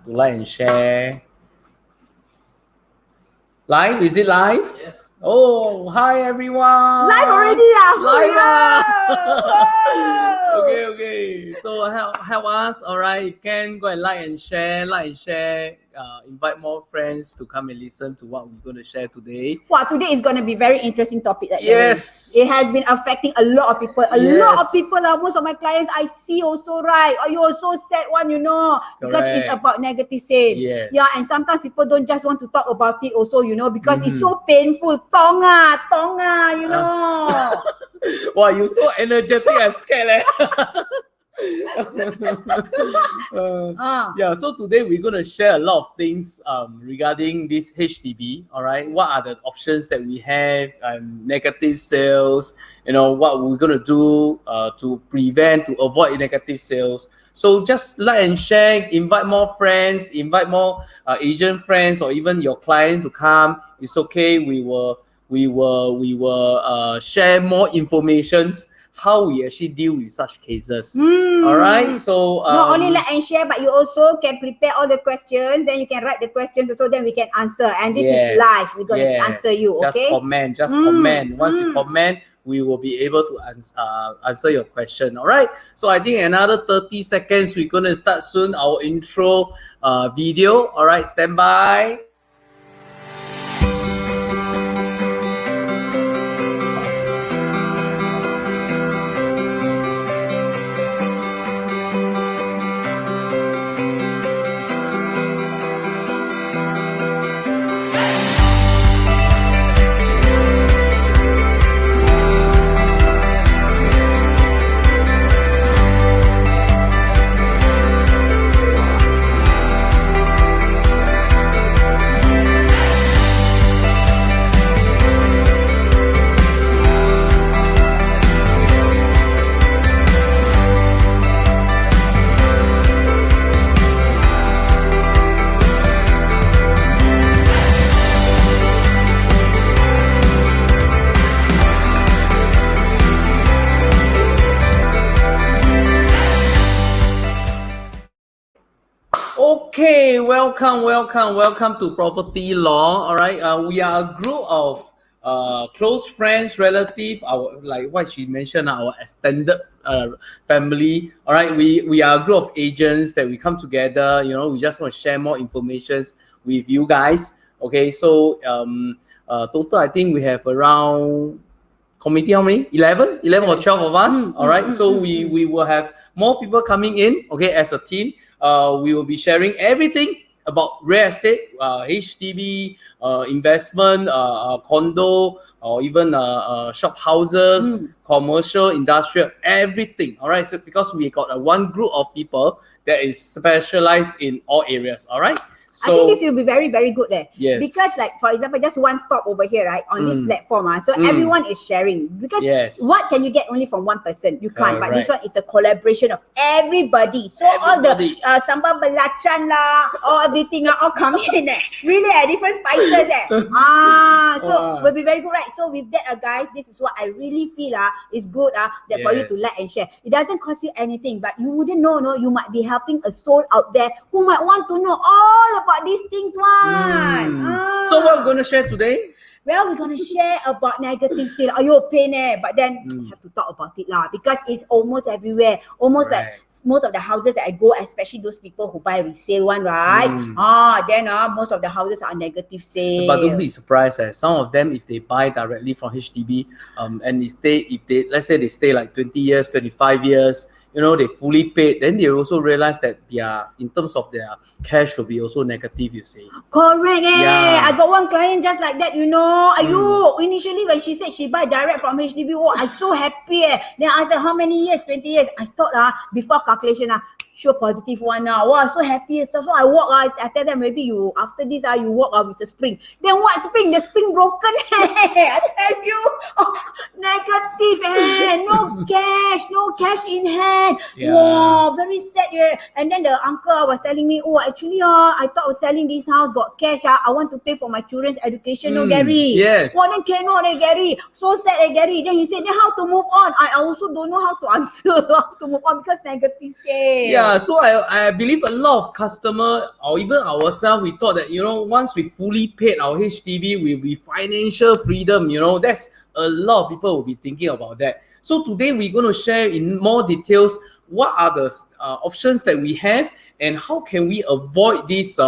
to like and share. Live? Is it live? Yes. Oh, hi everyone. Live already, Live. Wow. Okay. So help us. All right. You can go and like and share. Invite more friends to come and listen to what we're going to share today. Wow, today is going to be very interesting topic. Yes. It has been affecting a lot of people. A lot of people, most of my clients I see also, right? Or you also sad one, because it's about negative sale. Yes. Yeah, and sometimes people don't just want to talk about it also, because it's so painful. Tonga, Wow, you're so energetic and scared. Yeah, so today we're going to share a lot of things regarding this HDB. All right, what are the options that we have, negative sales, what we're going to do to prevent, to avoid negative sales. So just like and share, invite more friends, invite more agent friends, or even your client to come. It's okay. We will share more information how we actually deal with such cases. All right, so not only like and share, but you also can prepare all the questions. Then you can write the questions so then we can answer. And this is live. We're going to answer you. Okay. Just comment. Once you comment, we will be able to answer your question. All right. So I think another 30 seconds. We're going to start soon our intro video. All right. Stand by. Okay, welcome to Property Law. All right, we are a group of close friends, relative, like what she mentioned, our extended family. All right, we are a group of agents that we come together. We just want to share more information with you guys. Okay, so total I think we have around committee how many? 11 or 12 of us. All right, so we will have more people coming in. Okay, as a team. We will be sharing everything about real estate, HDB, investment, condo, or even shop houses, commercial, industrial, everything. All right. So because we got one group of people that is specialized in all areas. All right. So, I think this will be very, very good there. Yes. Because like, for example, just one stop over here, right, on this platform. So everyone is sharing. Because what can you get only from one person? You can't. But this one is a collaboration of everybody. So all the sambal belacan lah, all everything all coming in there. Really, different spices so will be very good, right? So with that, guys, this is what I really feel is good that for you to like and share. It doesn't cost you anything, but you wouldn't know, you might be helping a soul out there who might want to know all about these things. So what we're going to share today? Well, we're going to share about negative sale. Pain but then have to talk about it because it's almost everywhere. Almost like most of the houses that I go, especially those people who buy resale one, right? Then most of the houses are negative sale. But don't be surprised. Some of them, if they buy directly from HDB, and let's say they stay like 20 years, 25 years, they fully paid, then they also realize that in terms of their cash will be also negative, you see. Correct. I got one client just like that, initially when she said she buy direct from HDB, I'm so happy. Then I said, how many years? 20 years. I thought before calculation, sure positive one now. Wow, so happy. So I walk. I tell them maybe you after this you walk with a spring. Then what spring? The spring broken. I tell you, negative. No cash in hand. Wow, very sad. And then the uncle was telling me, actually I thought I was selling this house, got cash. I want to pay for my children's education. No, Gary. Yes. Then cannot, Gary. So sad, Gary. Then he said, then how to move on? I also don't know how to answer how to move on because negative say. Yeah, so I believe a lot of customer or even ourselves, we thought that, once we fully paid our HDB, we'll be financial freedom, that's a lot of people will be thinking about that. So today we're going to share in more details what are the options that we have and how can we avoid this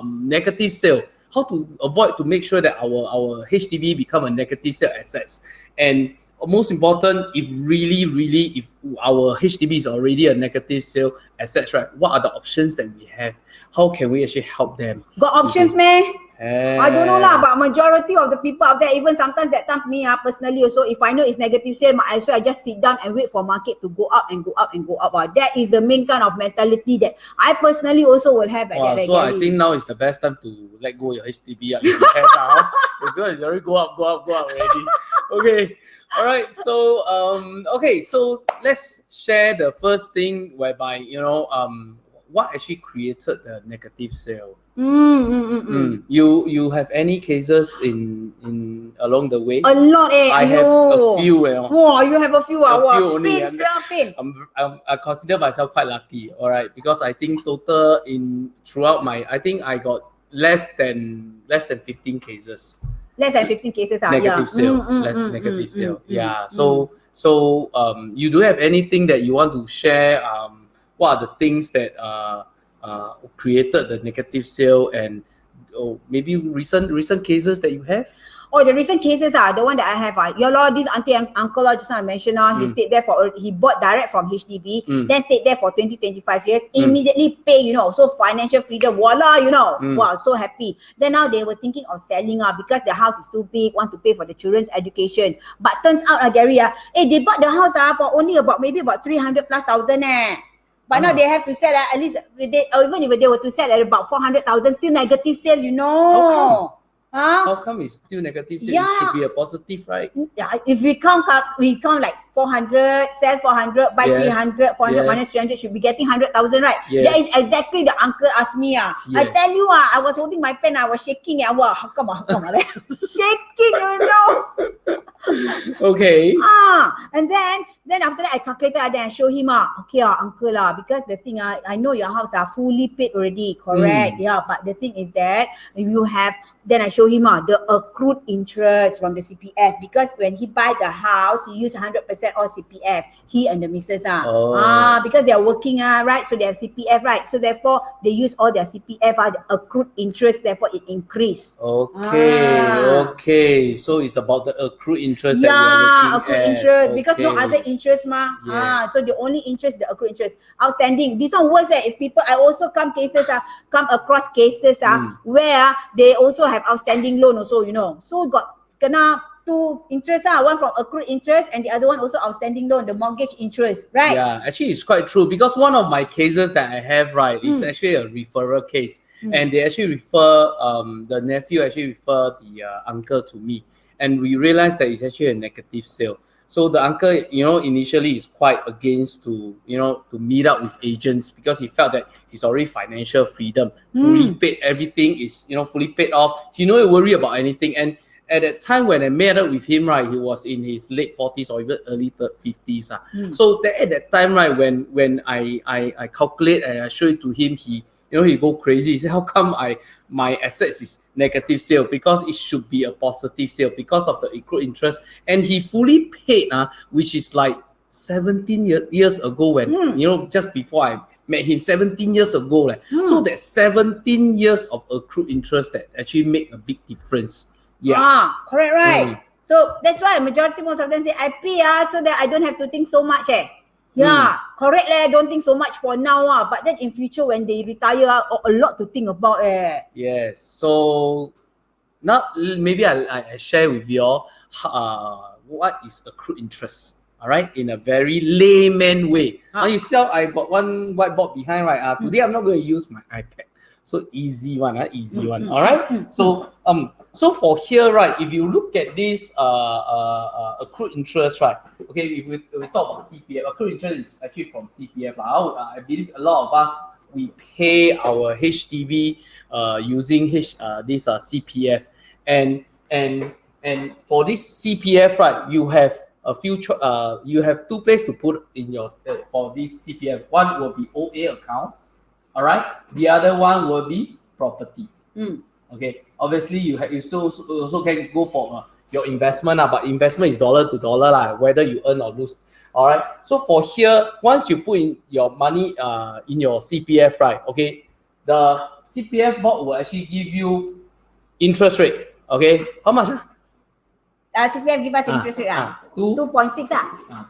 negative sale, how to avoid to make sure that our HDB become a negative sale assets. And most important, if our HDB is already a negative sale assets, right? What are the options that we have? How can we actually help them? Got options, man. I don't know lah, but majority of the people out there, even sometimes that time me personally also, if I know it's negative sale, I swear I just sit down and wait for market to go up and go up and go up. That is the main kind of mentality that I personally also will have. So I think now is the best time to let go of your HDB. If you have now, because it's already go up already. Okay. All right. So so let's share the first thing whereby what actually created the negative sale. You have any cases in along the way? A lot, I have a few. Wow, you have a few. A few only. I consider myself quite lucky. All right, because I think total throughout I think I got less than 15 cases. Less than 15 cases. Negative sale. Negative sale. Yeah. So you do have anything that you want to share? What are the things that created the negative sale, and maybe recent cases that you have? Oh, the recent cases are the one that I have. This auntie and uncle just now I mentioned. He stayed there he bought direct from HDB, then stayed there for 20-25 years. Immediately pay, so financial freedom. Voila, wow, so happy. Then now they were thinking of selling because the house is too big, want to pay for the children's education. But turns out, Gary, they bought the house for only maybe about 300,000. But now they have to sell at least, even if they were to sell at about 400,000, still negative sale, How come? How come it's still negative sale? It should be a positive, right? Yeah, if we count like 400, sell 400, buy 300, 400 minus 300, should be getting 100,000, right? Yes. That is exactly the uncle asked me. I tell you, I was holding my pen, I was shaking. How come? Shaking, Okay. And then after that, I calculated, then I show him, okay, uncle, because the thing, I know your house are fully paid already, correct? Yeah, but the thing is that you have, then I show him the accrued interest from the CPF, because when he buy the house, he use 100% all CPF, he and the missus, because they are working, right? So they have CPF, right? So therefore, they use all their CPF, the accrued interest, therefore it increase. Okay. So it's about the accrued interest that we are looking accrued at. Interest, because no other interest, so the only interest, the accrued interest. Outstanding. This one worse, if people, I also come across cases, where they also have outstanding loan also, So got two interest, one from accrued interest and the other one also outstanding loan, the mortgage interest, right? Yeah, actually it's quite true, because one of my cases that I have, right, is actually a referral case. And they actually refer, the nephew actually refer the uncle to me. And we realized that it's actually a negative sale. So the uncle, initially is quite against to meet up with agents, because he felt that he's already financial freedom, fully paid, everything is, fully paid off. He no worry about anything. And at that time when I met up with him, right, he was in his late 40s or even early 50s. So at that time, right, when I calculate and I show it to him, he go crazy. He said, how come my assets is negative sale? Because it should be a positive sale because of the accrued interest. And he fully paid, which is like 17 years ago when, just before I met him, 17 years ago. So that's 17 years of accrued interest that actually make a big difference. Yeah. Correct, right? So that's why majority most of them say, I pay so that I don't have to think so much. Yeah, correct. Don't think so much for now. But then in future when they retire, a lot to think about. Yes. So now maybe I share with you all what is accrued interest. All right, in a very layman way. Now yourself, I got one whiteboard behind, right? Today I'm not going to use my iPad. So easy one. All right. So for here, right, if you look at this accrued interest, right, okay, if we talk about CPF, accrued interest is actually from CPF. I believe a lot of us, we pay our HDB using this CPF. And for this CPF, right, you have you have two places to put in your for this CPF. One will be OA account, all right. The other one will be property. Okay, obviously you still also can go for your investment, but investment is dollar to dollar, whether you earn or lose. All right. So for here, once you put in your money in your CPF, right? Okay, the CPF board will actually give you interest rate. Okay, how much? CPF give us interest rate 2.6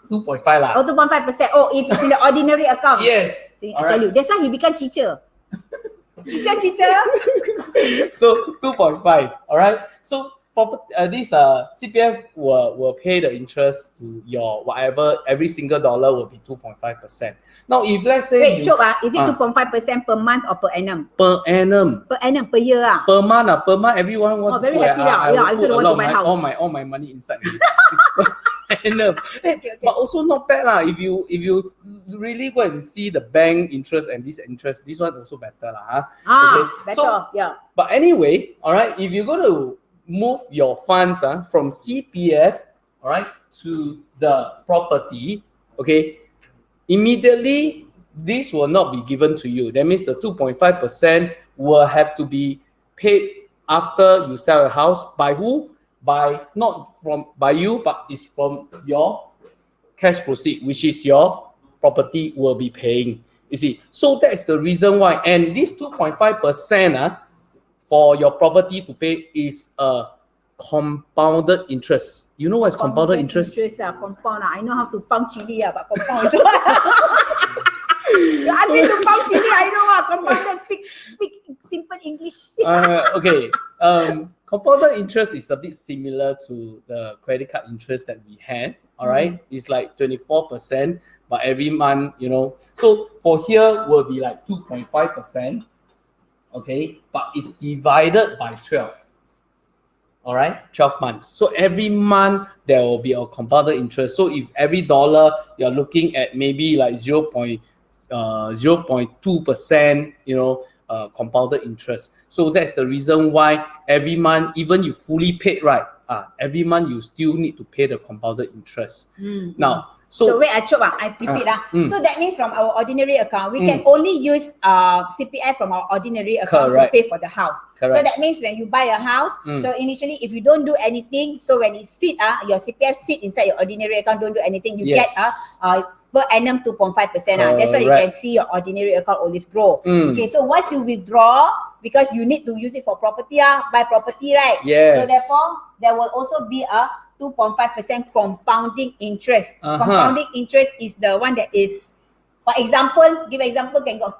2.5 lah. Oh, 2.5%. Oh, if it's in the ordinary account. Yes. See, I tell you, that's why he become teacher. Teacher. So 2.5. All right. So this CPF will pay the interest to your whatever. Every single dollar will be 2.5%. Now, if let's say wait, Chop, is it 2.5% per month or per annum? Per annum. Per annum, per year Per month. Per month, everyone wants. Oh, very happy now. Yeah, I also don't want to buy house. All my money inside. Annum. Okay. But also not bad lah. If you really go and see the bank interest and this interest, this one also better lah. Okay. Better. So, yeah. But anyway, all right. If you're going to move your funds from CPF, all right, to the property, okay, immediately this will not be given to you. That means the 2.5% will have to be paid after you sell a house. By who? Not by you, but it's from your cash proceed, which is your property will be paying. You see, so that's the reason why. And this 2.5% for your property to pay is a compounded interest. You know what is compounded interest? Compound. I know how to pound chili, but compound is you ask me to pound chili, I know what compounded. Speak simple English. Okay. Compounded interest is a bit similar to the credit card interest that we have. All right, it's like 24%, but every month, So for here will be like 2.5%. Okay, but it's divided by 12. All right, 12 months. So every month there will be a compounded interest. So if every dollar you're looking at maybe like 0.2%, compounded interest. So that's the reason why every month, even you fully paid, right? Every month you still need to pay the compounded interest. Now, so wait, I repeat. So that means from our ordinary account, we can only use CPF from our ordinary account to pay for the house. Correct. So that means when you buy a house, so initially if you don't do anything, so when it sit, your CPF sit inside your ordinary account, don't do anything, you get per annum 2.5%. That's why you can see your ordinary account always grow. Okay, so once you withdraw, because you need to use it for property, buy property, right? Yes. So therefore, there will also be a 2.5% compounding interest. Compounding interest is the one that is, for example,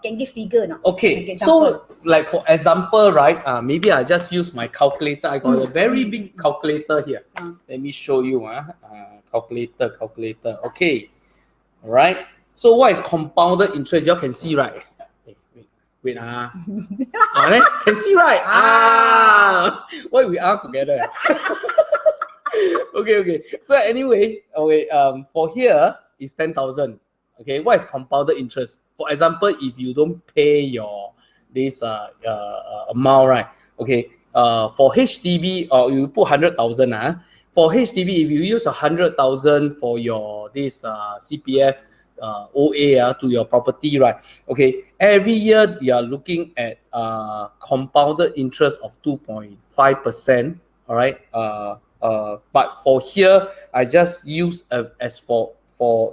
can give figure, no? Okay, so like for example, right? Maybe I just use my calculator. I got a very big calculator here. Let me show you. Calculator. Okay, all right. So what is compounded interest? You all can see, right? Wait. Alright, can see, right? Why we are together? Okay. So anyway, for here is 10,000. Okay, what is compounded interest? For example, if you don't pay this amount, right? Okay, for HDB, or you put 100,000. For HDB, if you use 100,000 for your CPF OA to your property, right? Okay, every year you are looking at compounded interest of 2.5%. All right. But for here, I just use as for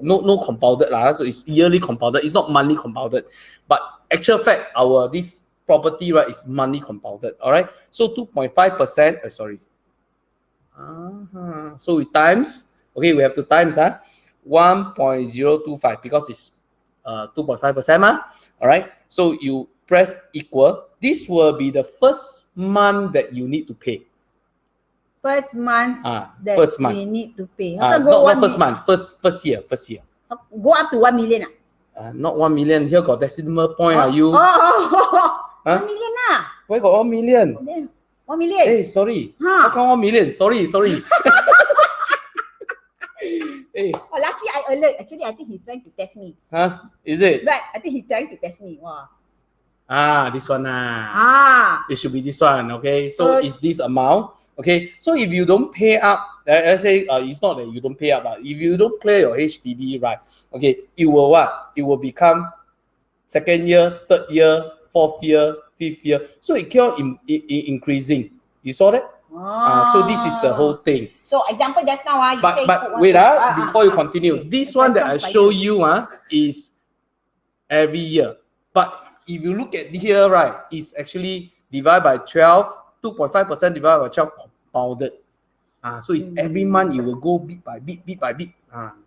no compounded so it's yearly compounded. It's not monthly compounded, but actual fact this property, right, is monthly compounded. All right. So 2.5%. Sorry. So we times. Okay, we have to times 1.025 because it's 2.5%. All right. So you press equal. This will be the first month that you need to pay. First month we need to pay. Not first month. First year. Go up to 1 million. Not 1 million. Here got decimal point. Are you? 1 million Where got 1 million? 1 million. Hey, sorry. How come 1 million? Sorry. Hey. Oh, lucky I alert. Actually, I think he's trying to test me. Is it? Right. I think he's trying to test me. Wow. This one. It should be this one, okay? So it's this amount, okay? So if you don't pay up, let's say it's not that you don't pay up, but if you don't clear your HDB, right, okay, it will what? It will become second year, third year, fourth year, fifth year. So it keep on increasing. You saw that? So this is the whole thing. So example just now, you say but wait, before you continue, this one that I show you is every year. But if you look at here, right, it's actually divided by 12, 2.5% divided by 12 compounded. So it's every month you will go bit by bit,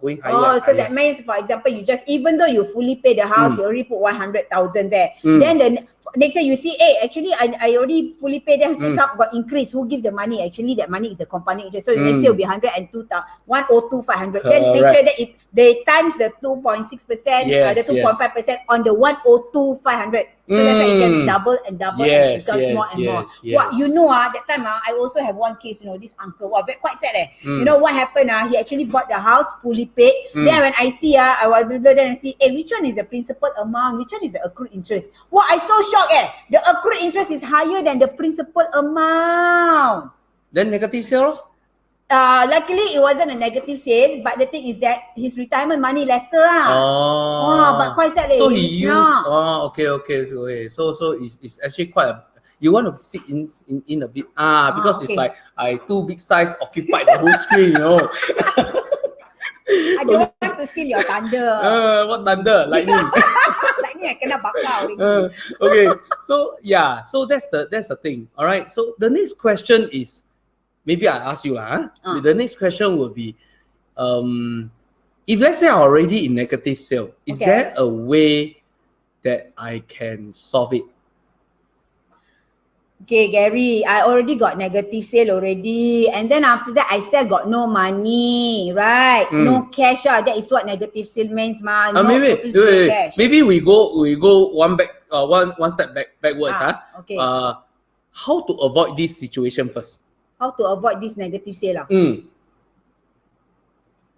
going higher. So that means, for example, you just, even though you fully pay the house, you already put 100,000 there. Then the next year you see, hey, actually I already fully paid, then got increased. Who give the money? Actually, that money is the compounding interest. So next year will be 102,500. Then next year that they times the 2.6%, the 2.5% on the 102,500. So that's why it can double and double and it becomes more and more. What you know, that time I also have one case, this uncle, quite sad. You know what happened? He actually bought the house fully paid. Then when I see, I will then see, which one is the principal amount, which one is the accrued interest? I so shocked. The accrued interest is higher than the principal amount. Then negative sale? Luckily, it wasn't a negative sale, but the thing is that his retirement money lesser. But quite sad. So he used. Okay. So it's actually quite a. You want to sit in a bit. Because it's like too big size occupied the whole screen. I don't want to steal your thunder. What thunder? Lightning. Lightning, I kena bakar. Okay. So so that's the thing. All right. So the next question is, maybe I ask you The next question will be, if let's say I'm already in negative sale, is there a way that I can solve it? Okay, Gary, I already got negative sale already. And then after that, I still got no money, right? No cash. That is what negative sale means, man. Maybe we go one step backwards. Okay. How to avoid this situation first? How to avoid this negative sale?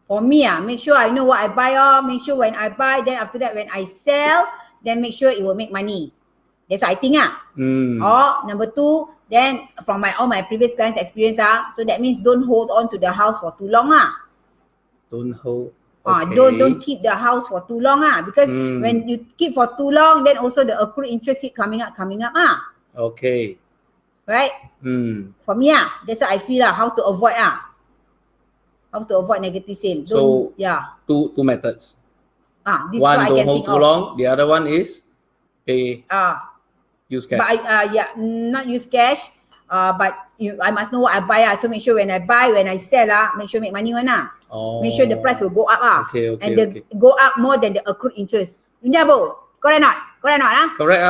For me, make sure I know what I buy. Make sure when I buy, then after that, when I sell, then make sure it will make money. That's what I think. Number two, then from all my previous clients' experience, so that means don't hold on to the house for too long. Don't hold. Don't keep the house for too long. Because when you keep for too long, then also the accrued interest keep coming up. Okay. Right? For me, that's what I feel. How to avoid how to avoid negative sale. Two methods. This one, I don't can hold think too long. The other one is pay. Use cash. But not use cash. But I must know what I buy. So make sure when I buy, when I sell, make sure make money one. Make sure the price will go up. And go up more than the accrued interest. Correct not? Correct.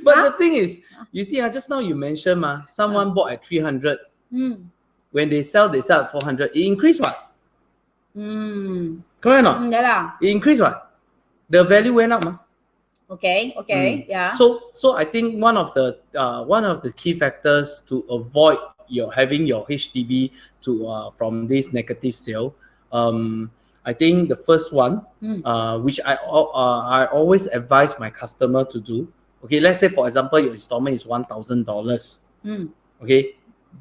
But the thing is, you see, just now you mentioned, someone bought at 300. When they sell at 400. It increased what? Correct or not? It increased what? The value went up. Okay. Yeah. So I think one of the key factors to avoid having your HDB from this negative sale, I think the first one, which I always advise my customer to do. Okay, let's say for example your installment is $1,000. Okay,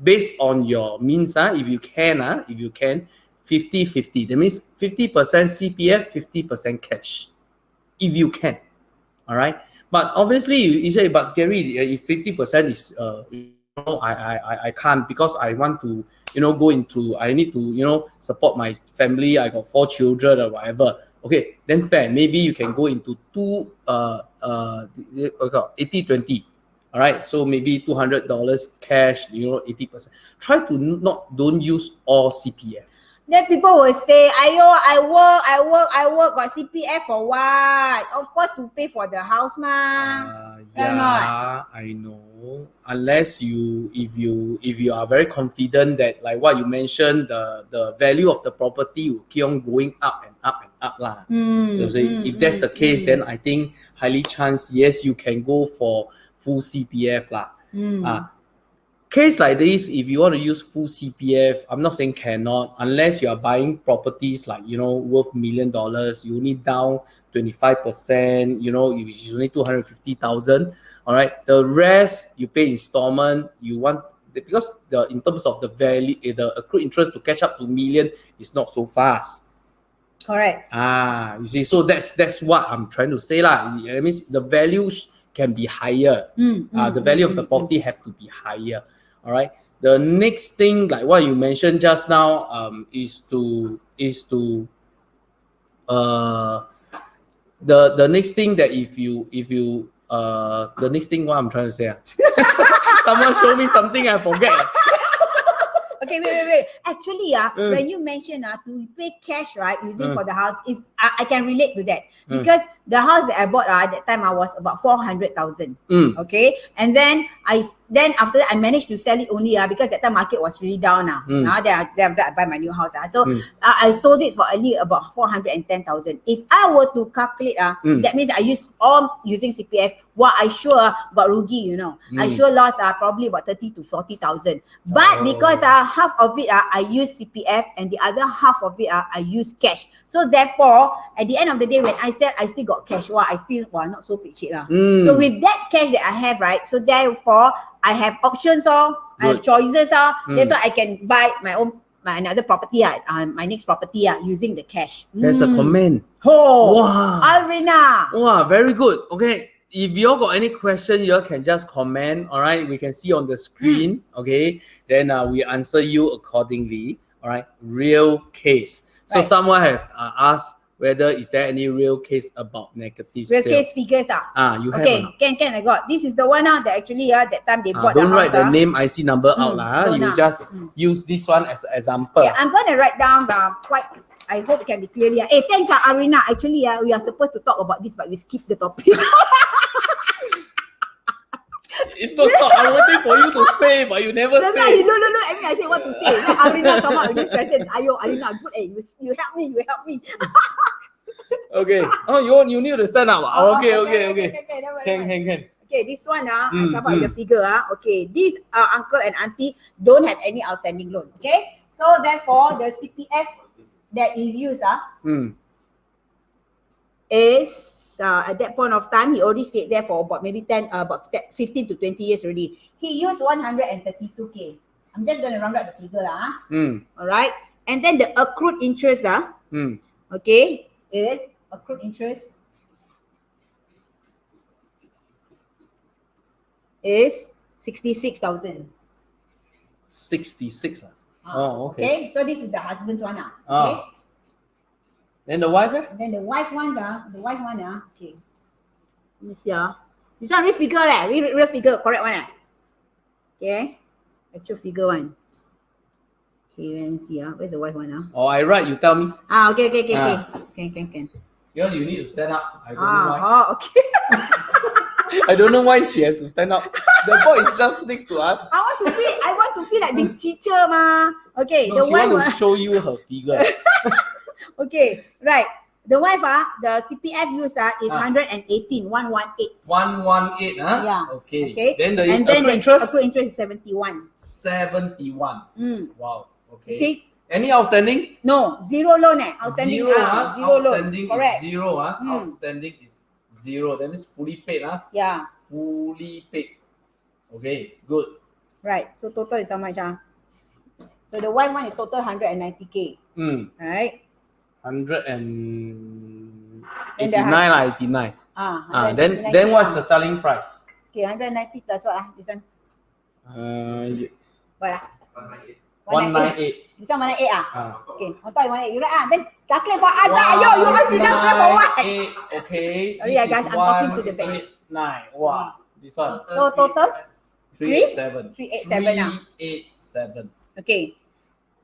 based on your means, if you can, 50-50. That means 50% CPF, 50% cash, if you can. All right, but obviously you say, but Gary, if 50% is I can't, because I want to I need to support my family. I got 4 children or whatever. Okay, then fair. Maybe you can go into 80-20. All right, so maybe $200 cash, 80%. Try to don't use all CPF. Then people will say, I work, got CPF for what? Of course, to pay for the house, I know. Unless if you are very confident that, like what you mentioned, the value of the property will keep on going up and up and up. If that's the case, then I think highly chance, yes, you can go for full CPF . case like this, if you want to use full CPF, I'm not saying cannot, unless you are buying properties like, worth $1 million, you need down 25%, which is only 250,000. All right. The rest you pay installment. Because in terms of the value, the accrued interest to catch up to $1 million is not so fast. Correct. You see, so that's what I'm trying to say lah. It means the value can be higher. The value of the property have to be higher. All right. The next thing, like what you mentioned just now, is to the next thing that if you the next thing what I'm trying to say. Someone show me something I forget. Okay, wait. Actually, when you mention to pay cash, right, using for the house, I can relate to that. Because the house that I bought at that time, I was about 400,000. Okay, and then after that I managed to sell it only because that time market was really down. Now that I buy my new house. So I sold it for only about 410,000. If I were to calculate, that means I use all using CPF. What I sure got rugi, I sure lost probably about 30 to 40,000. But because half of it I use CPF and the other half of it I use cash. So therefore, at the end of the day, when I said I still got cash, I still not so pitchy lah. So with that cash that I have, right? So therefore, I have options I have choices That's why I can buy my another property my next property using the cash. There's a comment. Wow, Alrina. Wow, very good. Okay. If you all got any question, you all can just comment. All right, we can see on the screen. Okay, then we answer you accordingly. All right, real case. So someone have asked whether is there any real case about negative real sales. Case figures you have. Okay, can I got. This is the one that actually that time they bought. Don't the write house, the name IC number out You just use this one as an example. Yeah, I'm gonna write down quite. I hope it can be clearly. Hey, thanks, Arina. Actually, we are supposed to talk about this, but we skip the topic. It's not stop. I'm waiting for you to say, but you never say. No. I mean, I say what to say. Then Arina come out with this question. Ayo, Arina, good. Hey, you help me. Okay. Oh, you need to stand up. Okay. Can. Okay, this one I come out with the figure. Okay, this uncle and auntie don't have any outstanding loan. Okay, so therefore the CPF that is used is at that point of time he already stayed there for about maybe 15 to 20 years already. He used 132k. I'm just gonna round up the figure all right, and then the accrued interest okay, is accrued interest is 66,000. 66. Okay. So this is the husband's one. Okay. Then the wife? Then the wife one. Okay. Let me see. This one real figure real figure, correct one. Okay. Actual figure one. Okay, let me see. Where's the wife one? I write, you tell me. Okay. Can. You need to stand up. I don't know why. Okay. I don't know why she has to stand up. The boy is just next to us. I want to feel like being teacher ma. Okay, no, she want to show you her figure. Okay, right. The wife the CPF use is 118. 118. 118, Yeah. Okay. Then the accrued interest? Accrued interest is 71. 71. Wow. Okay. See? Any outstanding? No, zero loan outstanding. Zero, zero outstanding loan. Correct. Is zero. Outstanding is zero. That means fully paid. Yeah. Fully paid. Okay, good. Right. So total is how much? So the wife one is total 190k. Right? 189 89. Then what's the selling price? Okay, 190 plus what this one? What 198. This one 198 Okay, I thought you 198. You right Then calculate for us you ask them for what? Okay. Sorry guys, I'm talking to the bank. 9. Wow. This one. So total 387. 387.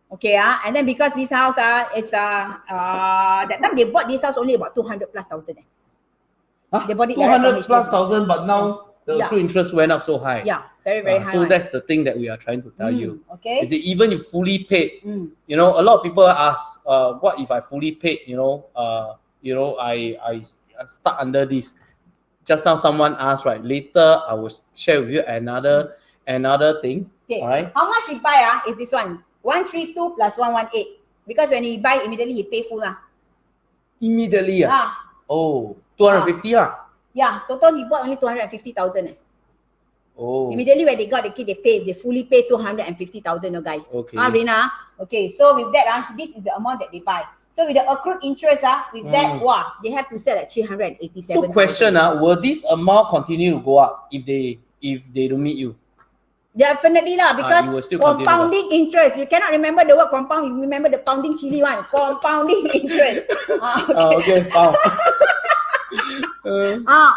Okay, and then because this house is that time they bought this house only about 200 plus thousand. They bought it 200 plus thousand, but now the accrued interest went up so high. Yeah, very high. So that's the thing that we are trying to tell you. Okay. Is it even you fully paid? A lot of people ask, what if I fully paid? I stuck under this. Just now someone asked, right? Later I will share with you another thing. Okay. All right. How much he buy is this one? 132 plus 118. Because when he buy, immediately he pay full Immediately Oh, 250 Yeah, total he bought only 250,000. Oh. Immediately when they got the key, they fully pay 250,000, guys. Okay. Rina. Okay, so with that, this is the amount that they buy. So with the accrued interest, with that, they have to sell at 387. So question, will this amount continue to go up if they don't meet you? Definitely because compounding interest. You cannot remember the word compound. You remember the pounding chili one. Compounding interest. Okay.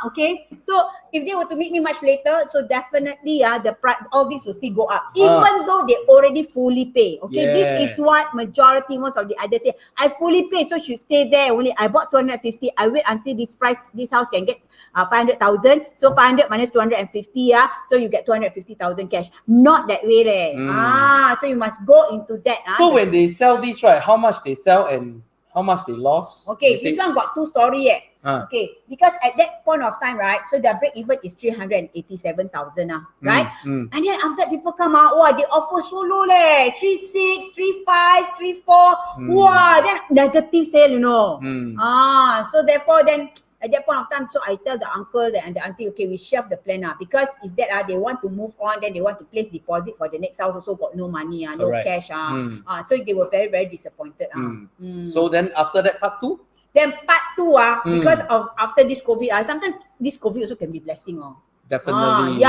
Okay. So if they were to meet me much later, so definitely the price, all this will still go up, even though they already fully pay. Okay, this is what majority, most of the others say. I fully pay, so should stay there. Only I bought 250. I wait until this price, this house can get 500,000. So 500 minus 250, so you get 250,000 cash. Not that way, so you must go into that. So when they sell this, right, how much they sell and how much they lost? Okay, this one got two story. Okay, because at that point of time, right, so their break even is 387,000, right? And then after that, people come out, they offer so low, 36, 35, 34, then negative sale, so therefore then at that point of time, so I tell the uncle and the auntie, okay, we shelve the plan because if that they want to move on, then they want to place deposit for the next house, also got no money, no cash, so they were very, very disappointed. So then after that, part 2? Then part 2, because of after this COVID, sometimes this COVID also can be blessing. Definitely.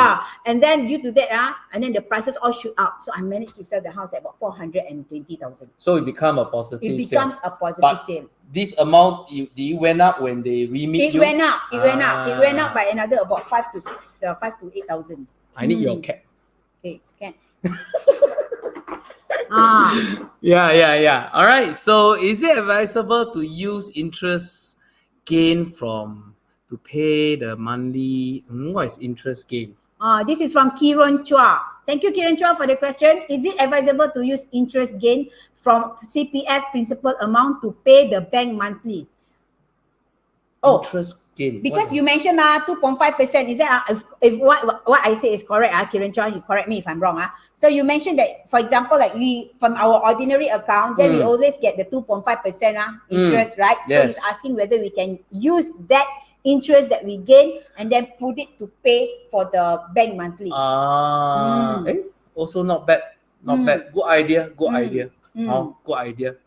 And then due to that, and then the prices all shoot up. So I managed to sell the house at about 420,000. So it becomes a positive sale. It becomes a positive sale. This amount, it went up when they re-meet you? It went up. It went up by another about 5 to 8,000. I need your cap. Okay, can. Yeah. All right. So is it advisable to use interest gain to pay the monthly? What is interest gain? This is from Kiran Chua. Thank you, Kiran Chua, for the question. Is it advisable to use interest gain from CPF principal amount to pay the bank monthly? Interest gain. Because you mentioned 2.5%. Is that if what I say is correct? Kiran Chua, you correct me if I'm wrong. So you mentioned that, for example, like we from our ordinary account, then we always get the 2.5% interest, right? So he's asking whether we can use that interest that we gain and then put it to pay for the bank monthly. Also not bad. Good idea. Good idea.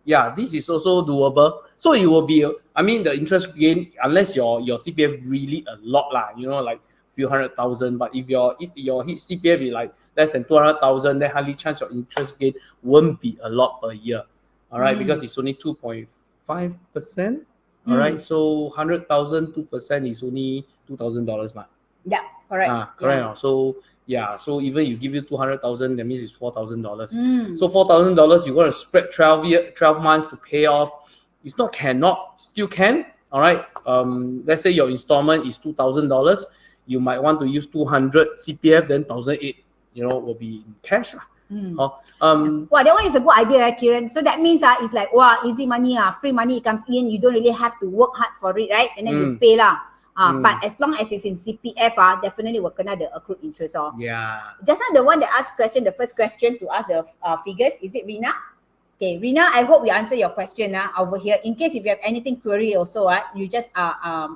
Yeah, this is also doable. So it will be, the interest gain, unless your CPF really a lot like few 100,000. But if your CPF is like less than 200,000, then hardly chance your interest gain won't be a lot per year. All right, because it's only 2.5%. All right, so 100,000, 2% is only $2,000, Yeah, correct. Correct. So so even you give you 200,000, that means it's $4,000. So $4,000, you got to spread 12 months to pay off. It's not cannot, still can. All right. Let's say your installment is $2,000. You might want to use 200 CPF, then 1,008, will be in cash. That one is a good idea, Kiran. So that means it's like, easy money, free money comes in. You don't really have to work hard for it, right? And then you pay . But as long as it's in CPF, definitely will kena the accrued interest. Yeah. Just now the one that asked the first question to ask the figures, is it Rina? Okay, Rina, I hope we answer your question over here. In case if you have anything query also, you just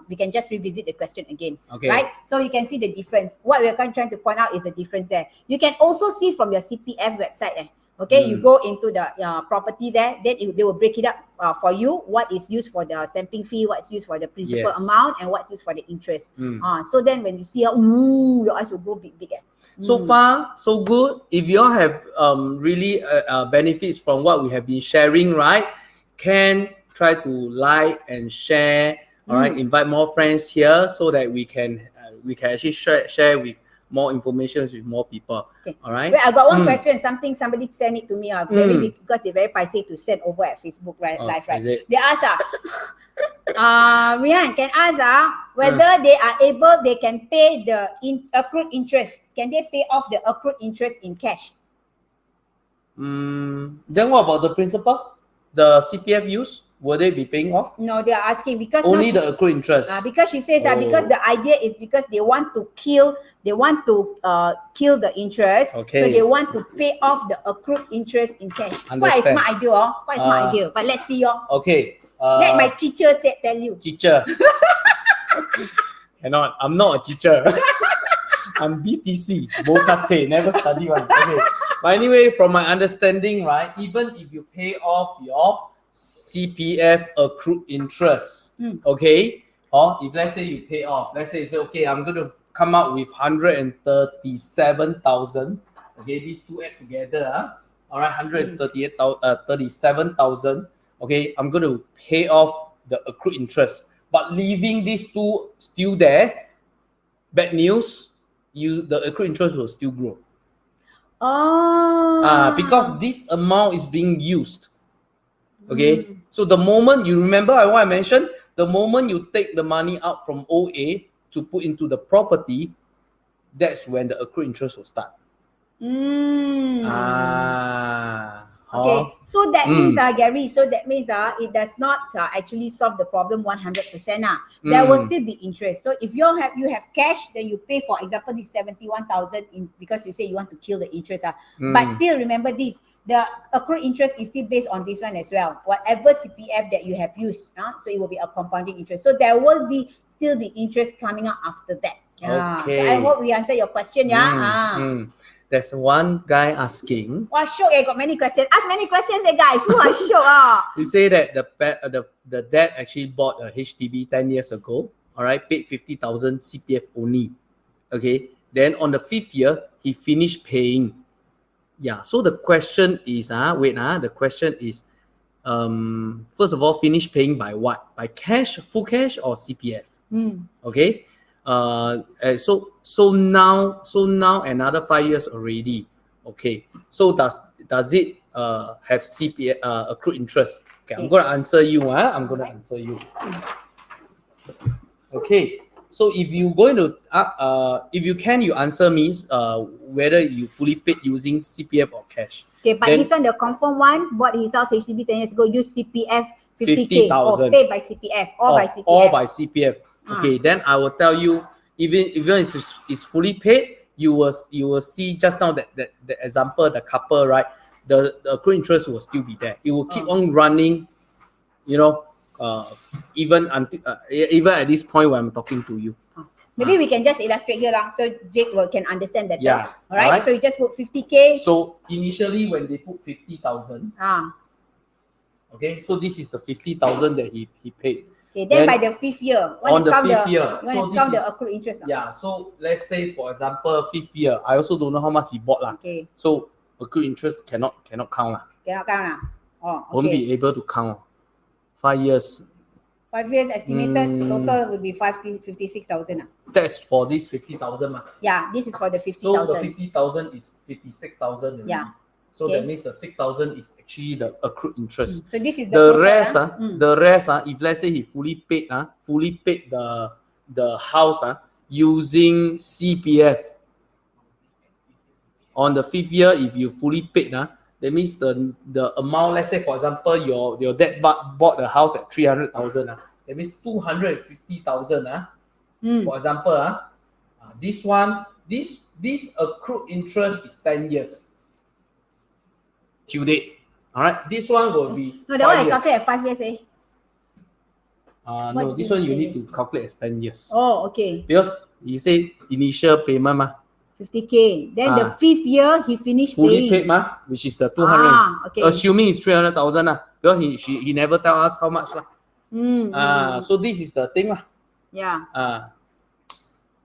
we can just revisit the question again. Okay. Right? So you can see the difference. What we're trying to point out is the difference there. You can also see from your CPF website. Okay, you go into the property there, then they will break it up for you. What is used for the stamping fee, what's used for the principal amount, and what's used for the interest. So then when you see, your eyes will go big. So far, so good. If you all have really benefits from what we have been sharing, right? Can try to like and share. All right, invite more friends here so that we can actually share with more information with more people. Okay. All right. Wait, I got one question. Somebody sent it to me because they're very pricey to send over at Facebook live, right? They ask Rian can ask whether they can pay the accrued interest. Can they pay off the accrued interest in cash? Then what about the principal? The CPF use? will they be paying off? No, they are asking because only the accrued interest. Because she says because the idea is because they want to kill the interest. Okay. So they want to pay off the accrued interest in cash. Quite a smart idea, quite a smart idea. But let's see, Okay. Let my teacher tell you. Teacher. Cannot. I'm not a teacher. I'm BTC. Bokache. Never study one. Okay. But anyway, from my understanding, right, even if you pay off your CPF accrued interest, okay, or if let's say you pay off, let's say you say, okay, I'm going to come out with 137,000. Okay, these two add together, all right, 137,000. Okay, I'm going to pay off the accrued interest, but leaving these two still there. Bad news, the accrued interest will still grow. Because this amount is being used. Okay, so the moment you remember what I mentioned, the moment you take the money out from OA to put into the property, that's when the accrued interest will start. Okay, so that means, Gary, it does not actually solve the problem 100%. There will still be interest. So if you have cash, then you pay, for example, this 71,000 because you say you want to kill the interest. But still remember this, the accrued interest is still based on this one as well. Whatever CPF that you have used, so it will be a compounding interest. So there will still be interest coming out after that. Okay. So I hope we answer your question. There's one guy asking. Wow, sure, I got many questions. Ask many questions, guys. Who are sure? You say that the dad actually bought a HDB 10 years ago. All right, paid 50,000 CPF only. Okay, then on the 5th year he finished paying. Yeah. So the question is, the question is, first of all, finish paying by what? By cash, full cash, or CPF? Okay. So now another 5 years already. Okay. So does it have CPF accrued interest? Okay, I'm gonna answer you. I'm gonna answer you. Okay. So if you going to if you can, you answer me whether you fully paid using CPF or cash. Okay, but this one, the confirm one, bought his house HDB 10 years ago, use CPF 50K or pay by CPF or by CPF. Okay, then I will tell you, even if it's fully paid, you will see just now that the example, the couple, right? The accrued interest will still be there. It will keep on running, even at this point when I'm talking to you. Maybe we can just illustrate here, so Jake can understand that. Yeah. All right. So you just put 50K. So initially when they put 50,000. Okay. So this is the 50,000 that he paid. Okay. Then by the 5th year, on the 5th year, you want to count the accrued interest. Yeah. So let's say, for example, 5th year. I also don't know how much he bought lah. Okay. So accrued interest cannot count lah. Cannot count lah. Oh. Okay. Won't be able to count. 5 years. 5 years estimated total will be 56,000. That's for this 50,000. Yeah, this is for the 50,000. So the 50,000 is 56,000. Yeah. So that means the 6,000 is actually the accrued interest. So this is the rest. The rest, if let's say he fully paid the house using CPF. On the 5th year, if you fully paid, that means the amount, let's say for example, your dad bought the house at 300,000. That means 250,000. For example, this accrued interest is 10 years. Till date. All right. This one will be. No, that one I calculate at 5 years. No, this one you need to calculate as 10 years. Oh, okay. Because you say initial payment 50K. Then the 5th year he finished fully paying. paid which is the 200. Okay. Assuming it's 300,000 because he never tell us how much So this is the thing Yeah.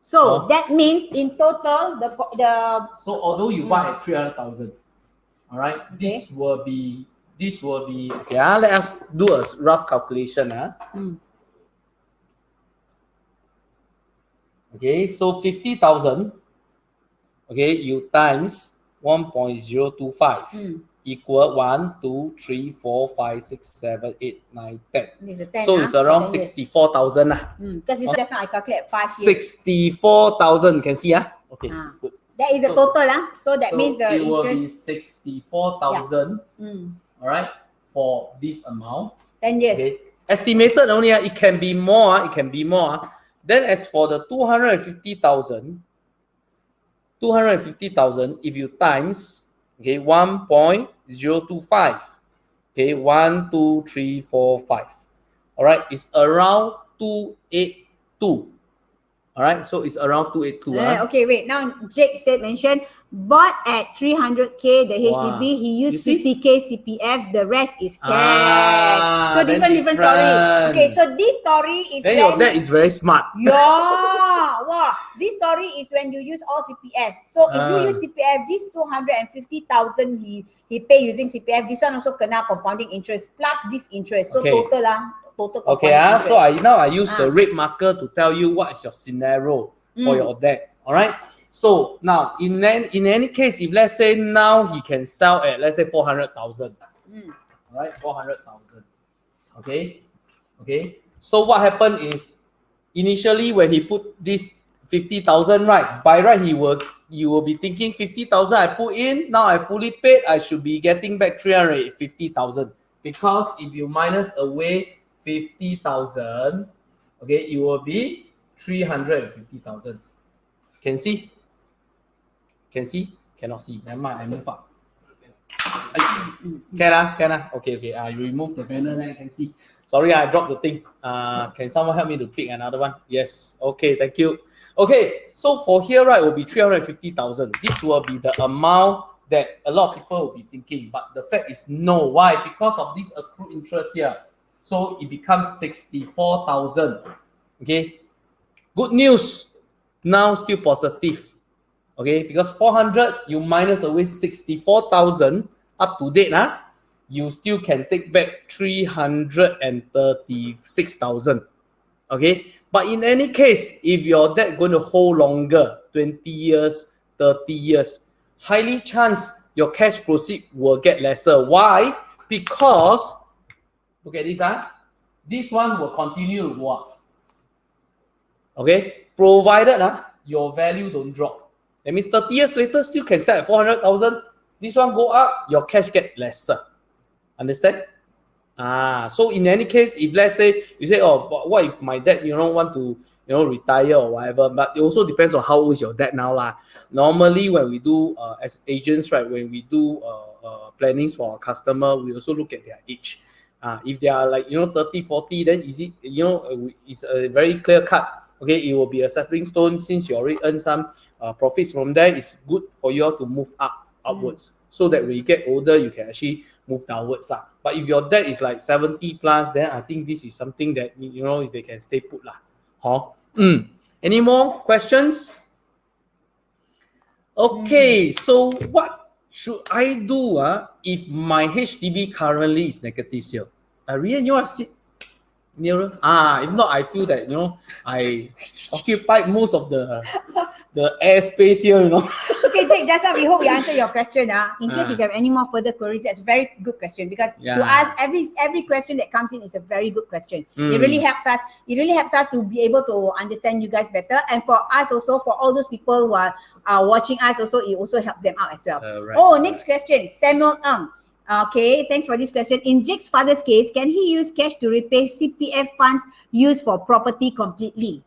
So that means in total the so although you buy at 300,000, all right, this will be okay. Let us do a rough calculation. Okay, so 50,000. Okay, you times 1.025 equal 1, 2, 3, 4, 5, 6, 7, 8, 9, 10. This is 10, so it's around 64,000. Because it's just now I calculate 5 years. 64,000, can see? Okay, good. That is the total. So that means the it will be interest. 64,000. All right, for this amount. 10 years. Okay, estimated only. It can be more. It can be more. Then as for the 250,000, if you times, okay, 1.025, okay, 1, 2, 3, 4, 5. All right, it's around 282. All right, so it's around 282. Okay, wait. Now Jake mentioned bought at 300k the HDB. Wow. He used 50k CPF. The rest is cash. So different story. Okay, so this story is then your dad is very smart. Yeah, wow. This story is when you use all CPF. So if you use CPF, this 250,000 he pay using CPF. This one also kena compounding interest plus this interest. So total Okay, so I use the red marker to tell you what is your scenario for your dad. All right. So now, in any case, if let's say now he can sell at let's say 400,000. All right, 400,000. Okay. So what happened is initially when he put this 50,000, right? By right, you will be thinking 50,000 I put in. Now I fully paid. I should be getting back 350,000 because if you minus away 50,000, okay, it will be 350,000. Can see? Cannot see. Never mind, I move up. Can. Okay. I remove the banner, then I can see. Sorry, I dropped the thing. Can someone help me to pick another one? Yes. Okay, thank you. Okay, so for here, right, will be 350,000. This will be the amount that a lot of people will be thinking, but the fact is no. Why? Because of this accrued interest here. So it becomes 64,000. Okay. Good news. Now still positive. Okay, because 400 you minus away 64,000 up to date, you still can take back 336,000. Okay, but in any case, if your debt going to hold longer, 20 years, 30 years, highly chance your cash proceed will get lesser. Why? Because look at this, this one will continue to go up. Okay, provided your value don't drop. That means 30 years later still can sell at 400,000. This one go up, your cash get lesser. Understand? So in any case, if let's say you say, oh, what if my dad want to retire or whatever, but it also depends on how old is your dad now lah. Normally when we do as agents, right, when we do plannings for our customer, we also look at their age. If they are like 30, 40, then is it it's a very clear cut. Okay, it will be a stepping stone since you already earn some profits from there. It's good for you all to move upwards, so that when you get older, you can actually move downwards lah. But if your debt is like 70 plus, then I think this is something that they can stay put lah. Any more questions? Okay, so what should I do if my HDB currently is negative sale? Rian, you are nearer. If not, I feel that I occupied most of the airspace here. Okay, Jake, just now we hope we answer your question. In case if you have any more further queries, that's a very good question because to us, every question that comes in is a very good question. It really helps us. It really helps us to be able to understand you guys better, and for us also, for all those people who are watching us also, it also helps them out as well. Next question, Samuel Ng. Okay, thanks for this question. In Jake's father's case, can he use cash to repay CPF funds used for property completely?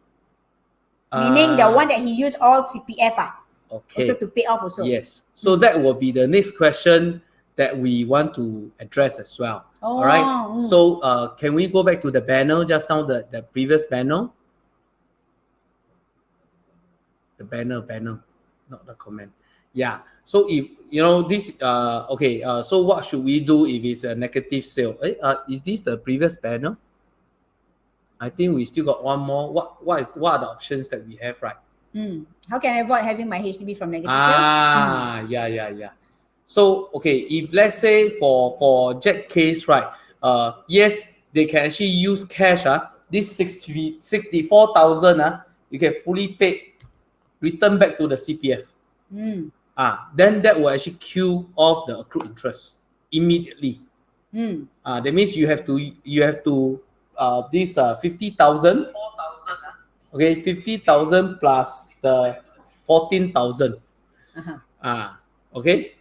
Meaning the one that he used all CPF also to pay off also. Yes. So that will be the next question that we want to address as well. All right. So can we go back to the banner just now, the previous banner? The banner, not the comment. Yeah. So if this so what should we do if it's a negative sale? Is this the previous banner? I think we still got one more. What are the options that we have, right? How can I avoid having my HDB from negative sale? Yeah. So if let's say for Jack case, right? Yes, they can actually use cash. This 64,000 you can fully pay, return back to the CPF. Then that will actually kill off the accrued interest immediately. That means you have to this 50,000. Okay, 50,000 plus the 14,000. Okay.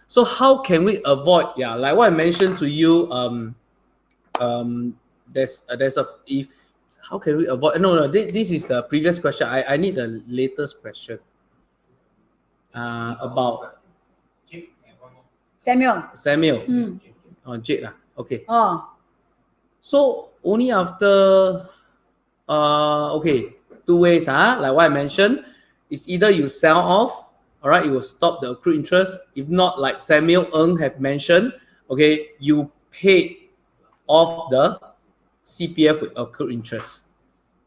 So how can we avoid? Like what I mentioned to you there's a if how can we avoid? No, this is the previous question. I need the latest question. About Samuel. Oh, Jade lah. Okay. Oh. So only after okay, two ways, like what I mentioned, it's either you sell off, all right, it will stop the accrued interest. If not, like Samuel Ng have mentioned, okay, you pay off the CPF with accrued interest.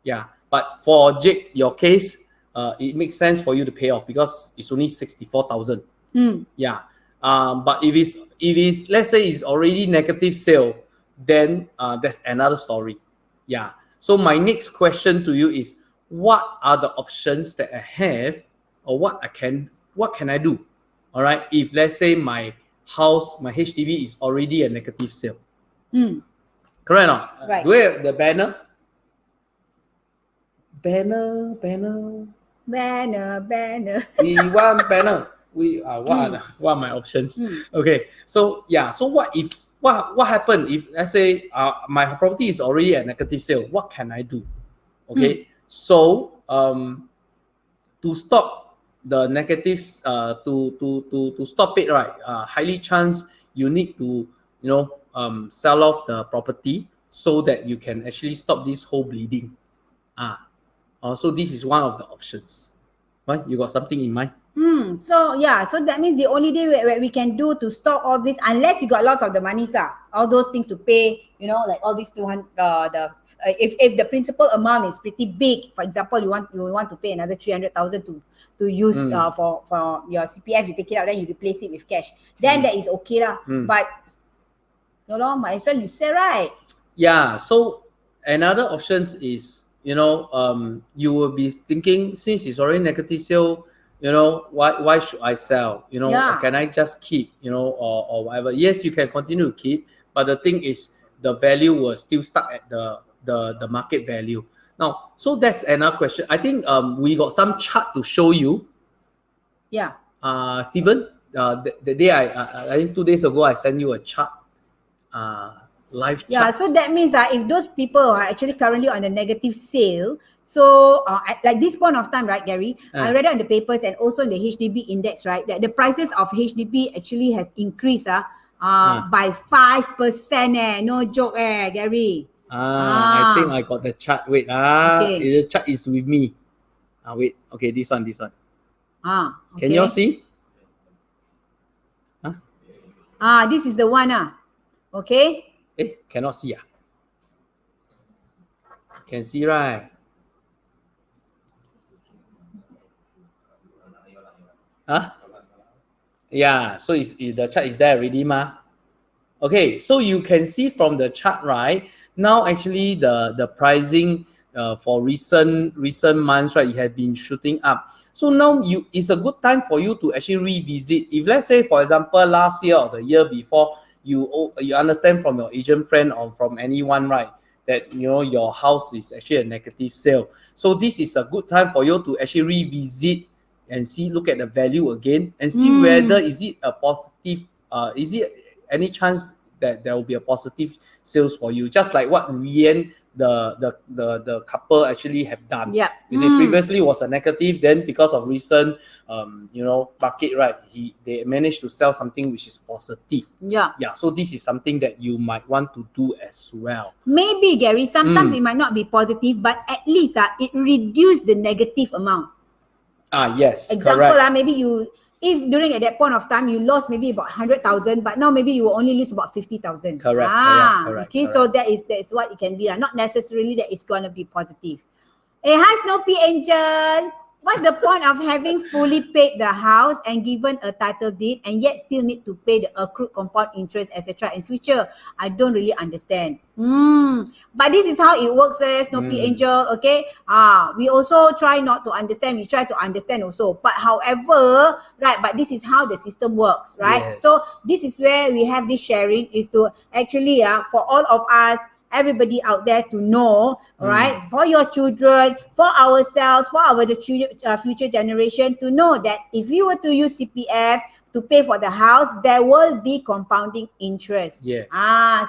Yeah, but for Jake, your case, it makes sense for you to pay off because it's only 64,000. Yeah. But if it's let's say it's already negative sale, then that's another story. Yeah. So my next question to you is, what are the options that I have, or what can I do? All right. If let's say my house, my HDB is already a negative sale. Correct or not? Right. Do we have the banner? Banner. We want banner. What are my options? Okay. So yeah. So what happened if let's say my property is already a negative sale? What can I do? Okay. So to stop the negatives, to stop it, right? Highly chance you need to sell off the property so that you can actually stop this whole bleeding. So this is one of the options. Right? You got something in mind? So yeah, so that means the only day where we can do to stop all this, unless you got lots of the money, all those things to pay, like all these 200, if the principal amount is pretty big, for example, you want to pay another 300,000 to use for your CPF, you take it out, then you replace it with cash, then that is okay lah. But might as well you say, right? Yeah. So another option is, you will be thinking, since it's already negative sale, why should I sell? Can I just keep, or whatever? Yes, you can continue to keep, but the thing is, the value was still stuck at the market value. Now, so that's another question. I think we got some chart to show you. Yeah. Stephen, the day I think 2 days ago, I sent you a chart. Live chat. Yeah, so that means if those people are actually currently on a negative sale, so at like this point of time, right, Gary, I read it on the papers and also in the HDB index, right, that the prices of HDB actually has increased by 5%. No joke, Gary. I think I got the chart. Wait, okay. The chart is with me. Wait, okay, this one. Okay. Can you all see? This is the one. Okay. Cannot see. Can see, right? Yeah, so the chart is there already, ma. Okay, so you can see from the chart, right? Now actually the pricing for recent months, right, it has been shooting up. So now it's a good time for you to actually revisit. If let's say, for example, last year or the year before, you understand from your agent friend or from anyone, right, that your house is actually a negative sale. So this is a good time for you to actually revisit and look at the value again and see whether is it a positive, is it any chance that there will be a positive sales for you, just like what Rian, the couple actually have done. Yeah. You see, previously was a negative, then because of recent market, right, they managed to sell something which is positive. Yeah. So this is something that you might want to do as well. Maybe, Gary, sometimes it might not be positive, but at least it reduced the negative amount. Yes. Example, maybe if during at that point of time you lost maybe about 100,000, but now maybe you will only lose about 50,000. Correct. Okay, so that is what it can be. Not necessarily that it's gonna be positive. Hey, hi Snoopy Angel. What's the point of having fully paid the house and given a title deed and yet still need to pay the accrued compound interest, etc. in future? I don't really understand. But this is how it works, Snoopy Angel. Okay. We also try not to understand. We try to understand also. But however, right, but this is how the system works, right? Yes. So this is where we have this sharing, is to actually, for all of us, everybody out there to know, right, for your children, for ourselves, for our future generation, to know that if you were to use CPF to pay for the house, there will be compounding interest. Yes.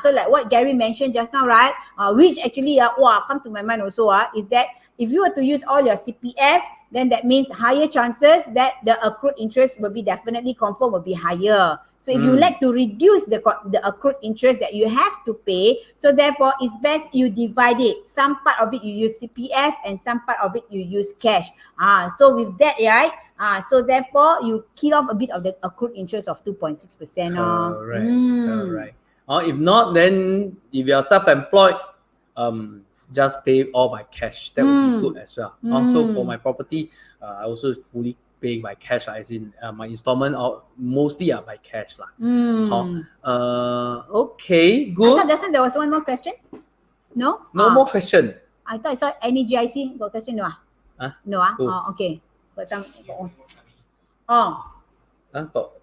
So like what Gary mentioned just now, right? Which actually, come to my mind also, is that if you were to use all your CPF, then that means higher chances that the accrued interest will be definitely confirmed will be higher. So if you like to reduce the accrued interest that you have to pay, so therefore it's best you divide it. Some part of it you use CPF and some part of it you use cash. So with that, right? So therefore you kill off a bit of the accrued interest of 2.6%. Correct. If not, then if you're self-employed, just pay all by cash. That would be good as well. Also for my property, I also fully pay by cash, as in my installment mostly are by cash. Okay, good. I thought just now there was one more question. No? No more question. I thought I saw any GIC got question. No? No? Okay. Got some.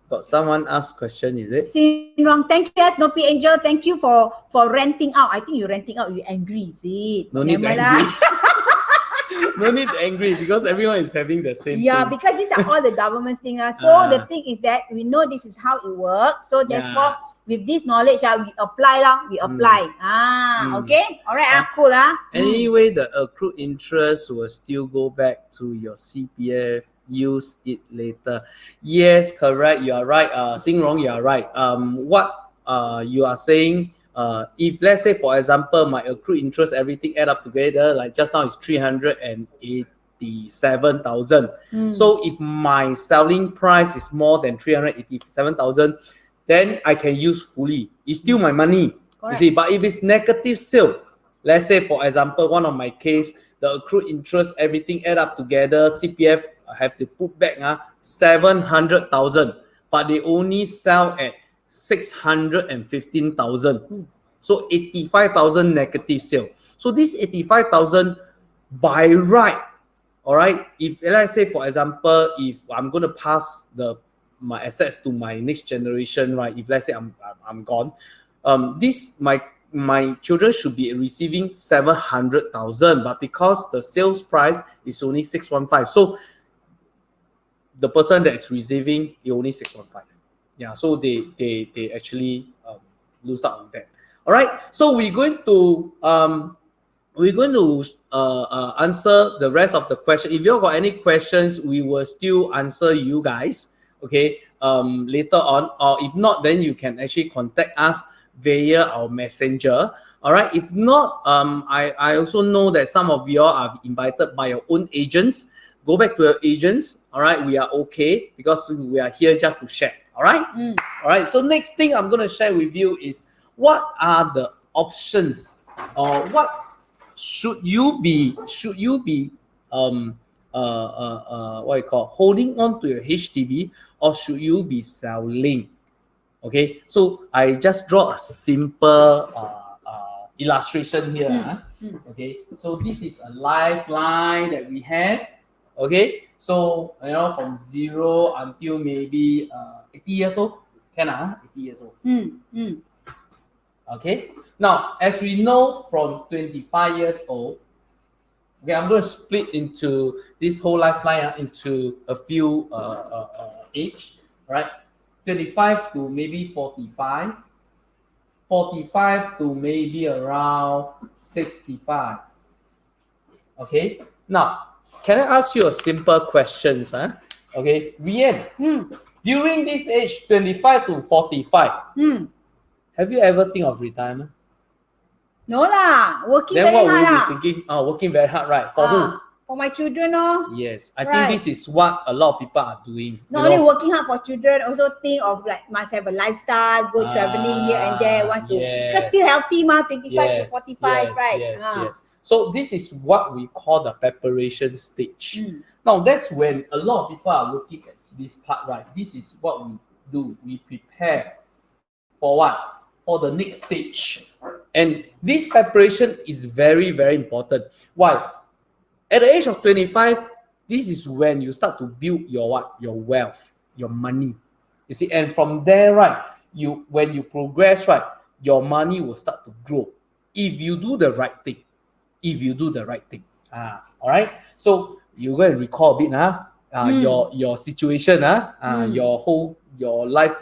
Got someone ask question, is it? Wrong. Thank you, Snoopy Angel. Thank you for renting out. I think you renting out, you angry. See? No need to angry. No need to angry because everyone is having the same thing. Because these are all the government's things. So the thing is that we know this is how it works. So therefore, with this knowledge, we apply. Okay? Alright, cool. Anyway, the accrued interest will still go back to your CPF. Use it later. Yes, correct. You are right. Rong, you are right. What you are saying, if let's say for example my accrued interest everything add up together, like just now it's 387,000. So if my selling price is more than 387,000, then I can use fully. It's still my money. Correct. You see, but if it's negative sale, let's say for example one of my case, the accrued interest everything add up together, CPF have to put back 700,000, but they only sell at 615,000. So 85,000 negative sale. So this 85,000 by right, all right. If let's say for example, if I'm going to pass my assets to my next generation, right? If let's say I'm gone, my children should be receiving 700,000, but because the sales price is only 615, so the person that is receiving is only 615. So they actually lose out on that. All right. So we're going to answer the rest of the question. If you got any questions, we will still answer you guys. Okay. Later on, or if not, then you can actually contact us via our messenger. All right. If not, I also know that some of you are invited by your own agents. Go back to your agents. All right, we are okay because we are here just to share. All right. All right. So next thing I'm going to share with you is what are the options, or what should you be what you call holding on to your HDB, or should you be selling? Okay. So I just draw a simple illustration here. Okay. So this is a lifeline that we have. Okay, so from 0 until maybe 80 years old, 80 years old. Okay, now as we know from 25 years old, okay, I'm going to split into this whole lifeline into a few age, right? 25 to maybe 45, 45 to maybe around 65. Okay, now can I ask you a simple question, Okay, Rian, during this age, 25 to 45, have you ever think of retirement? No lah, working then very hard. Then what will you be thinking? Working very hard, right? For who? For my children, Yes, I think this is what a lot of people are doing. Not only working hard for children, also think of like must have a lifestyle, go traveling here and there, want to, because still healthy 25 to 45, right? Yes. So this is what we call the preparation stage. Now that's when a lot of people are looking at this part, right? This is what we do. We prepare for what? For the next stage. And this preparation is very, very important. Why? At the age of 25, this is when you start to build your what? Your wealth, your money. You see, and from there, right, when you progress, right, your money will start to grow if you do the right thing. All right. So you go and recall a bit, your situation, your whole your life.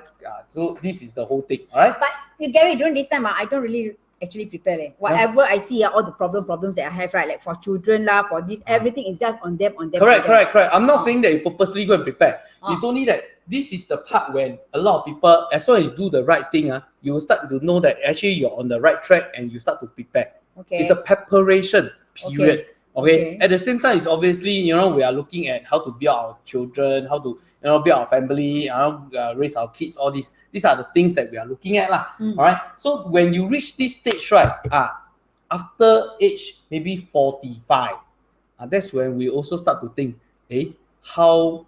So this is the whole thing, all right? But Gary, during this time, I don't really actually prepare. Whatever I see, all the problems that I have, right? Like for children, for this, everything is just on them. Correct. I'm not saying that you purposely go and prepare. It's only that this is the part when a lot of people, as long as you do the right thing, you will start to know that actually you're on the right track and you start to prepare. Okay. It's a preparation period. Okay. At the same time, it's obviously, we are looking at how to build our children, how to, build our family, raise our kids, all these. These are the things that we are looking at. All right. So when you reach this stage, right, after age maybe 45, that's when we also start to think, how,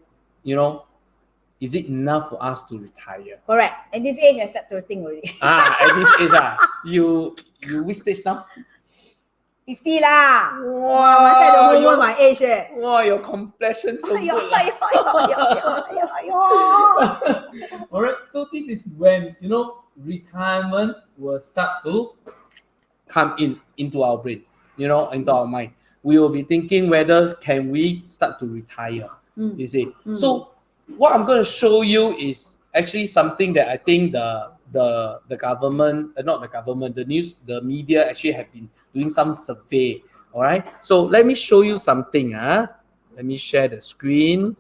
is it enough for us to retire? Correct. At this age, I start to think already. At this age, you which stage now? 50 lah. Wow, my age. Wow, your complexion so good. All right, so this is when, retirement will start to come into our brain, into our mind. We will be thinking whether can we start to retire, you see. So what I'm going to show you is actually something that I think the government, not the government, the media actually have been doing some survey. All right. So let me show you something. Let me share the screen.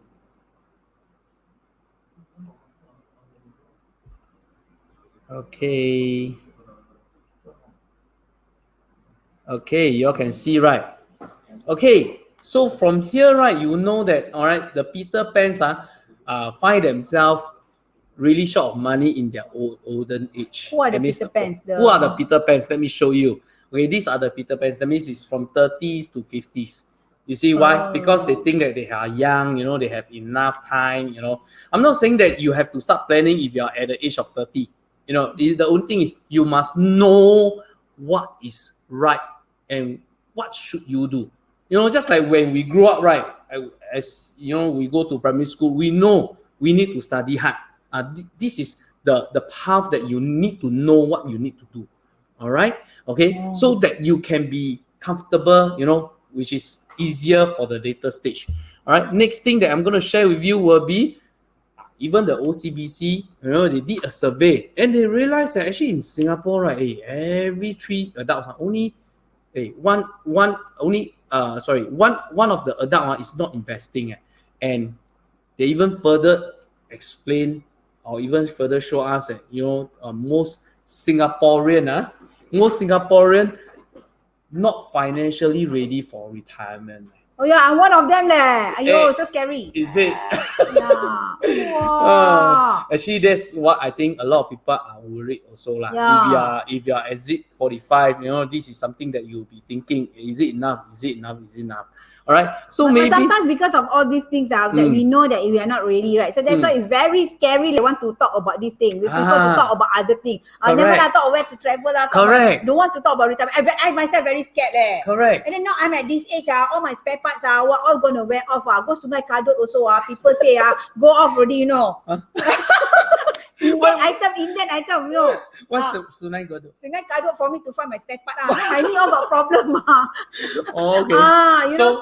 Okay. Okay, you all can see, right? Okay. So from here, right, you know that, all right, the Peter Pans find themselves really short of money in their olden age. Who are the Peter Pans? Who are the Peter Pans? Let me show you. Okay, these are the Peter Pans. That means it's from 30s to 50s. You see why? Because they think that they are young, they have enough time, I'm not saying that you have to start planning if you are at the age of 30. The only thing is you must know what is right and what should you do. Just like when we grew up, right? As we go to primary school, we know we need to study hard. This is the path that you need to know what you need to do. All right. Okay. So that you can be comfortable, which is easier for the later stage. All right. Next thing that I'm going to share with you will be even the OCBC, they did a survey and they realized that actually in Singapore, right, every 3 adults only one of the adult is not investing. And they even further explain or even further show us that most Singaporean not financially ready for retirement. Oh yeah, I'm one of them so scary. Is it? Yeah. Wow. Actually, that's what I think a lot of people are worried also lah. Yeah. If you are exit 45, this is something that you'll be thinking, is it enough? Is it enough? Is it enough? All right. So but maybe sometimes because of all these things that we know that we are not ready, right? So that's why it's very scary. They want to talk about this thing. We prefer to talk about other things. Never talk where to travel. Correct. Don't want to talk about retirement. I myself very scared. Correct. And then now I'm at this age. All my spare parts we're all gonna wear off. Go Sungai Kadut also. People say go off already. Indian item, What's Sungai Kadut? Sungai Kadut for me to find my spare part. I need all about problem. Okay. So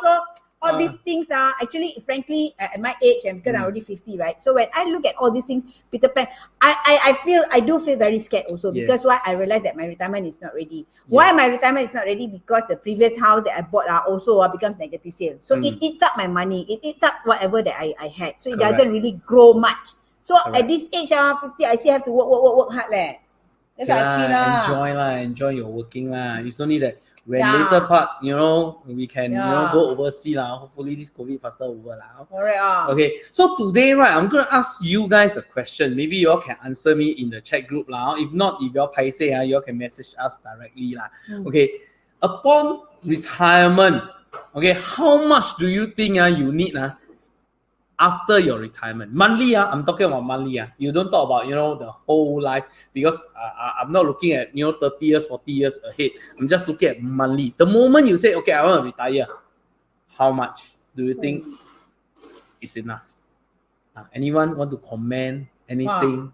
all these things are actually, frankly, at my age, and because I'm already 50, right? So when I look at all these things, Peter Pan, I do feel very scared also because why I realize that my retirement is not ready. Why my retirement is not ready? Because the previous house that I bought also becomes negative sale. So it eats up my money. It eats up whatever that I had. So it doesn't really grow much. So at this age, 50, I still have to work hard. That's how I feel. Enjoy your working . It's only that when later part, we can go overseas . Hopefully this COVID faster over . Correct. Okay, so today, right, I'm gonna ask you guys a question. Maybe you all can answer me in the chat group . If not, if you all paise, you all can message us directly . Okay, upon retirement, okay, how much do you think you need after your retirement? Monthly, I'm talking about monthly. You don't talk about, the whole life, because I'm not looking at, 30 years, 40 years ahead. I'm just looking at monthly. The moment you say, okay, I want to retire, how much do you think is enough? Anyone want to comment anything?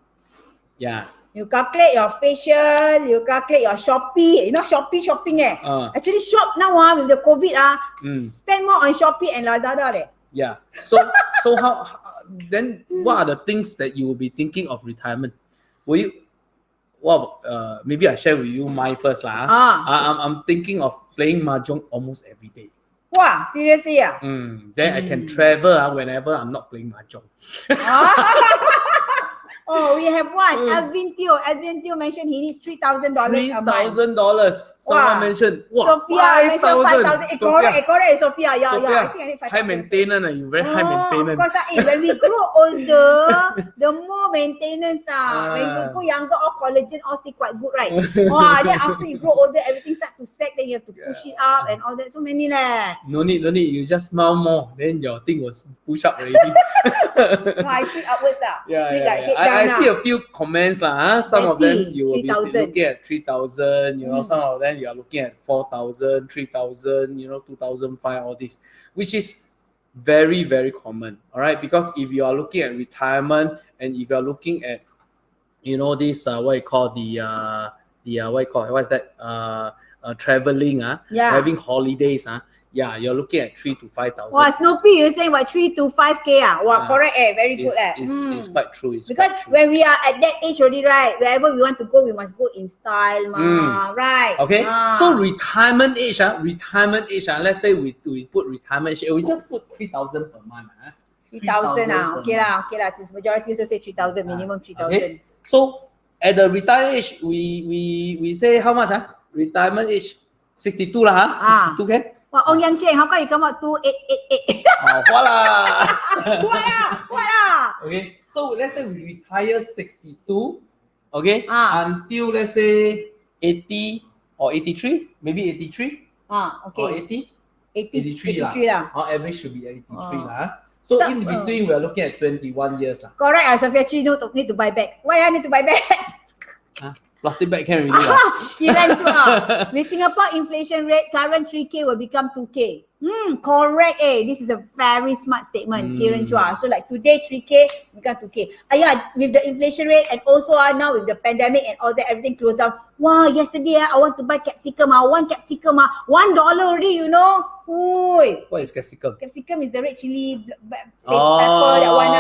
Yeah. You calculate your facial, you calculate your Shopee. Shopee shopping. Actually, shop now with the COVID, spend more on Shopee and Lazada . Yeah. So how then what are the things that you will be thinking of retirement? Will you? Well, maybe I share with you mine first lah. I'm thinking of playing mahjong almost every day. Wow, seriously Then I can travel whenever I'm not playing mahjong. Oh, we have one. Alvin Teo mentioned he needs $3,000 a month. $3,000. Someone mentioned, Sophia mentioned 5,000. Correct, Sophia. Yeah, I think I need 5,000. High maintenance, you very high maintenance. Of course, when we grow older, the more maintenance. When we go younger, all collagen, all still quite good, right? Then after you grow older, everything start to sag, then you have to push it up and all that. So many No need. You just smile more, then your thing will push up already. No, I speak upwards lah. I see a few comments lah. Some of them you will be looking at 3,000. Some of them you are looking at 4,000, 3,000. 2,500. All this, which is very, very common. All right, because if you are looking at retirement and if you are looking at this traveling having holidays you're looking at 3,000 to 5,000. Wow, Snoopy, you're saying what 3 to 5K Wow, correct very good It's quite true. Because when we are at that age already, right, wherever we want to go, we must go in style, right? Okay. So retirement age, let's say we put retirement age, we just put 3,000 per month. 3,000 okay lah. Since majority also say 3,000, minimum 3,000. Okay. So at the retirement age, we say how much? Retirement age 62 lah. 62 can? Ong Yang Cheng, how come you come out 2,888? What? Okay, so let's say we retire 62, okay, until let's say 80 or 83, maybe 83. Okay. Or 80? 83 lah. Our average should be 83 lah. So in between, we are looking at 21 years lah. Correct, Sophia Chi, need to buy bags. Why I need to buy bags? Plastic bag can really Kiran Chua. With Singapore inflation rate, current 3K will become 2K. Correct. This is a very smart statement, Kiran Chua. So like today 3K become 2K. With the inflation rate and also now with the pandemic and all that, everything closed down. Wow, yesterday I want to buy capsicum. One capsicum, $1 already, Oi. What is capsicum? Capsicum is the red chili pepper, that one.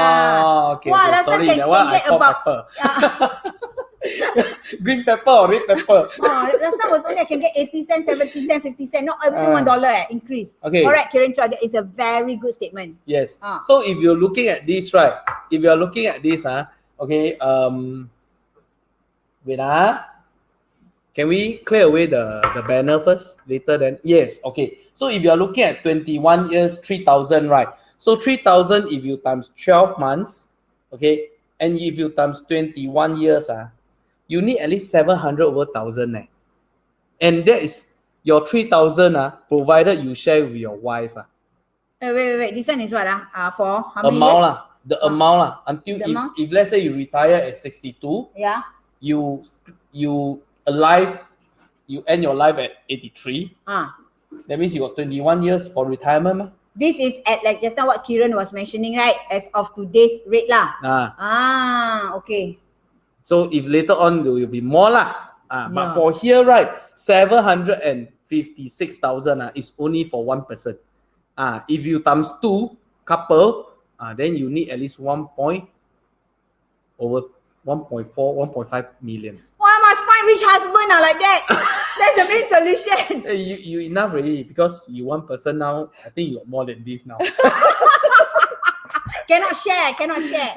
Okay. Last time can get about pepper. Green pepper or red pepper? Last time was only I can get 80 cents, 70 cents, 50 cents. Not everything $1 increase. Okay. Correct, Kiran Chua. That is a very good statement. Yes. So if you're looking at this, right? If you're looking at this, okay. Wait. Can we clear away the banner first? Later then. Yes. Okay. So if you're looking at 21 years, 3,000, right? So 3,000 if you times 12 months, okay, and if you times 21 years, you need at least 700 over 1,000. And that is your 3,000 provided you share with your wife. Wait. This one is what? For how many amount years? The amount until if let's say you retire at 62, you end your life at 83. That means you got 21 years for retirement. This is at like just now what Kiran was mentioning, right? As of today's rate lah. Okay. So if later on there will be more lah. But for here, right, 756,000 is only for one person. If you times 2 couple, then you need at least 1.4, 1.5 million. I must find rich husband like that. That's the main solution. You enough already because you one person now. I think you got more than this now. Cannot share. Cannot share.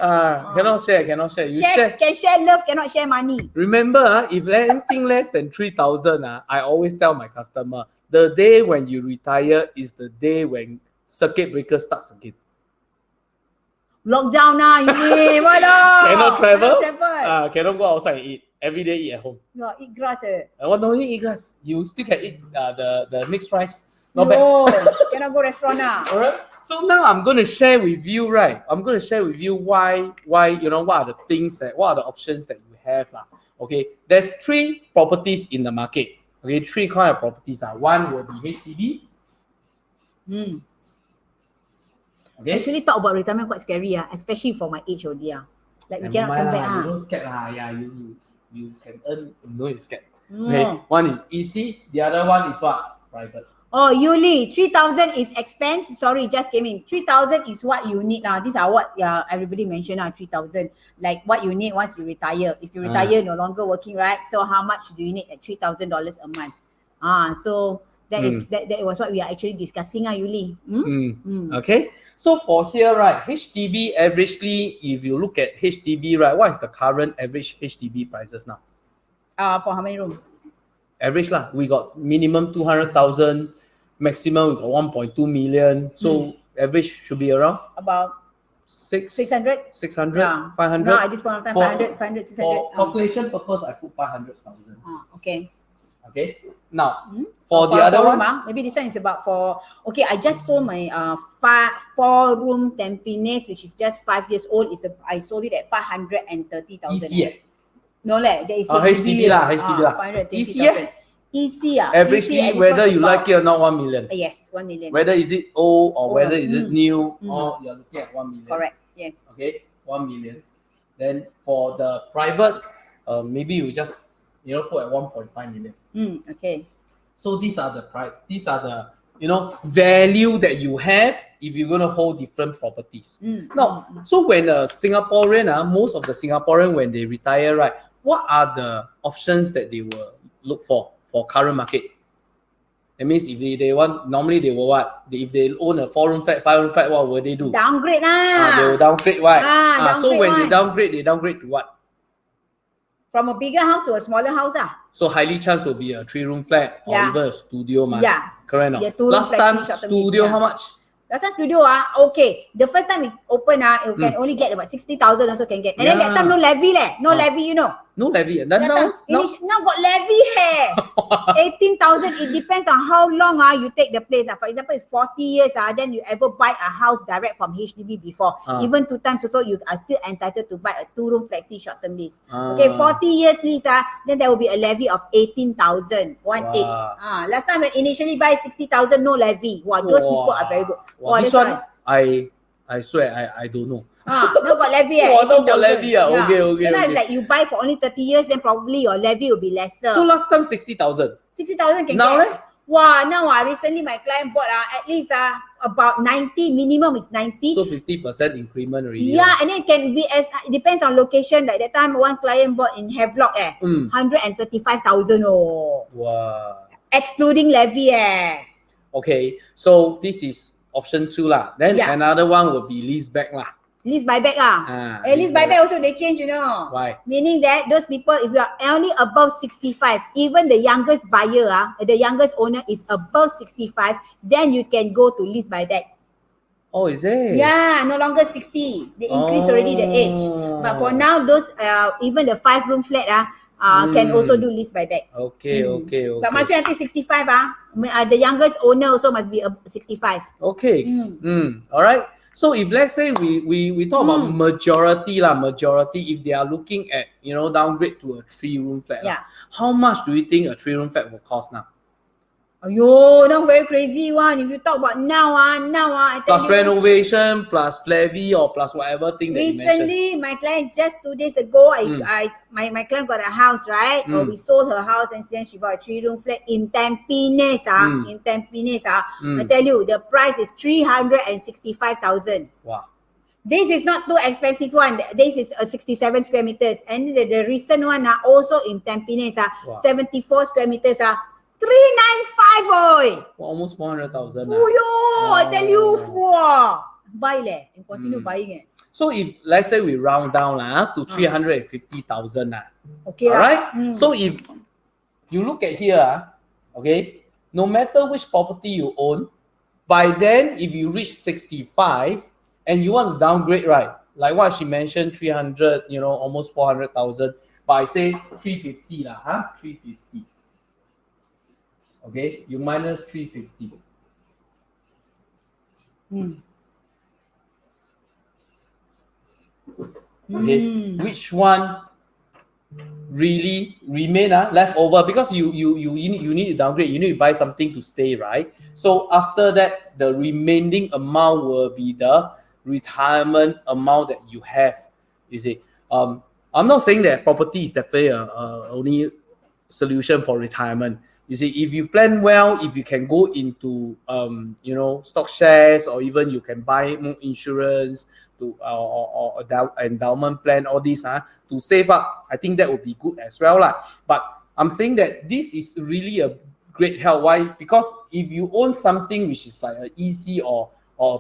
Can share love, cannot share money. Remember, if anything less than 3,000, I always tell my customer, the day when you retire is the day when circuit breaker starts again. Lockdown now, you mean? Cannot travel. Cannot go outside and eat. Every day eat at home. Eat grass. No, you eat grass. You still can eat the mixed rice. Not bad. Cannot go restaurant now. Alright. So now I'm going to share with you, right? I'm going to share with you why what are the options that you have lah. Okay. There's 3 properties in the market. Okay, 3 kind of properties. One will be HDB. Okay. Actually, talk about retirement quite scary, especially for my age already. Like we cannot come back. You don't scared you can earn. No, you're scared. Okay. One is easy. The other one is what? Private. Oh, Yuli, 3,000 is expense. Sorry, just came in. 3,000 is what you need now. These are what everybody mentioned now. 3,000, like what you need once you retire. If you retire, no longer working, right? So how much do you need at $3,000 a month? So that is that was what we are actually discussing, Yuli. Okay. So for here, right, HDB averagely, if you look at HDB, right, what is the current average HDB prices now? For how many rooms? Average lah. We got minimum 200,000, maximum we got 1.2 million. So average should be around about 600, 500. No, at this point of time, 500, 600. For calculation purpose, I put 500,000. Okay. Okay. Now, for the other one, maybe this one is about okay, I just sold my 4-room Tampines, which is just 5 years old. I sold it at 530,000. EC. No, there is HDB lah. EC. EC. Averagely, whether you like it or not, 1 million. Yes, 1 million. Whether is it old or whether is it new, or you're looking at 1 million. Correct. Yes. Okay, 1 million. Then for the private, maybe you just put at 1.5 million. Okay. So these are the value that you have if you're gonna hold different properties. Now, so when a Singaporean, most of the Singaporean when they retire, right, what are the options that they will look for current market? That means if they want, normally they will what? If they own a 4-room flat, 5-room flat, what will they do? Downgrade They will downgrade, right? So when they downgrade to what? From a bigger house to a smaller house. So highly chance will be a 3-room flat or even a studio. Correct. Yeah, last time studio, how much? Last time studio, okay. The first time it opened, you can only get about 60,000 also can get. And then that time no levy No levy, No levy. Now got levy 18,000. It depends on how long you take the place. For example, it's 40 years. Then you ever buy a house direct from HDB before. Even 2 times also, you are still entitled to buy a 2-room flexi short-term lease. Okay, 40 years lease, then there will be a levy of 18,000. 18. Last time when initially buy 60,000, no levy. Those people are very good. This one, I swear, I don't know. No got levy. No got levy. Okay. So now if like you buy for only 30 years, then probably your levy will be lesser. So last time 60,000. 60,000 can now get. Now recently my client bought at least about 90, minimum is 90. So 50% increment already. Yeah, and it can be it depends on location. Like that time one client bought in Havelock 135,000. Wow. Excluding levy Okay, so this is option 2 lah. Then another one will be lease back lah. Lease buyback lease buyback also they change, Why? Meaning that those people, if you are only above 65, even the youngest buyer, the youngest owner is above 65, then you can go to lease buyback. Oh, is it? Yeah, no longer 60. They increase already the age. But for now, those even the 5-room flat can also do lease buyback. Okay. But must be until 65. The youngest owner also must be 65. Okay. All right. So if let's say we talk about majority, if they are looking at downgrade to a 3-room flat, how much do you think a 3-room flat will cost now? Now very crazy one. If you talk about now, I tell plus you, renovation, plus levy, or plus whatever thing that recently, my client just 2 days ago, my client got a house, right? We sold her house and then she bought a 3-room flat in Tampines. In Tampines, I tell you, the price is 365,000. Wow. This is not too expensive one. This is 67 square meters, and the recent one also in Tampines, 74 square meters. 395, almost 400,000. I tell you, buy and continue buying. So if let's say we round down to 350,000, okay, all right. So if you look at here, okay, no matter which property you own, by then if you reach 65 and you want to downgrade, right? Like what she mentioned, 300, almost 400,000. But I say 350 350. Okay, you minus 350. Okay, which one really remain left over? Because you need to downgrade. You need to buy something to stay, right? So after that, the remaining amount will be the retirement amount that you have. You see, I'm not saying that property is definitely only solution for retirement. You see, if you plan well, if you can go into stock shares, or even you can buy more insurance to or endowment plan, all these to save up, I think that would be good as well lah. But I'm saying that this is really a great help. Why? Because if you own something which is like an EC or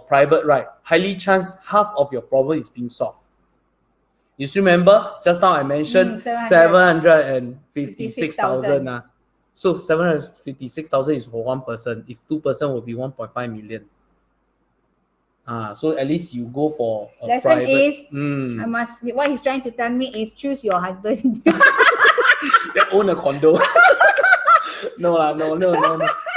private, right, highly chance half of your problem is being solved. You still remember just now I mentioned 756,000. So 756,000 is for one person. If two person will be 1.5 million. So at least you go for a lesson private. Is what he's trying to tell me is choose your husband. They own a condo. No.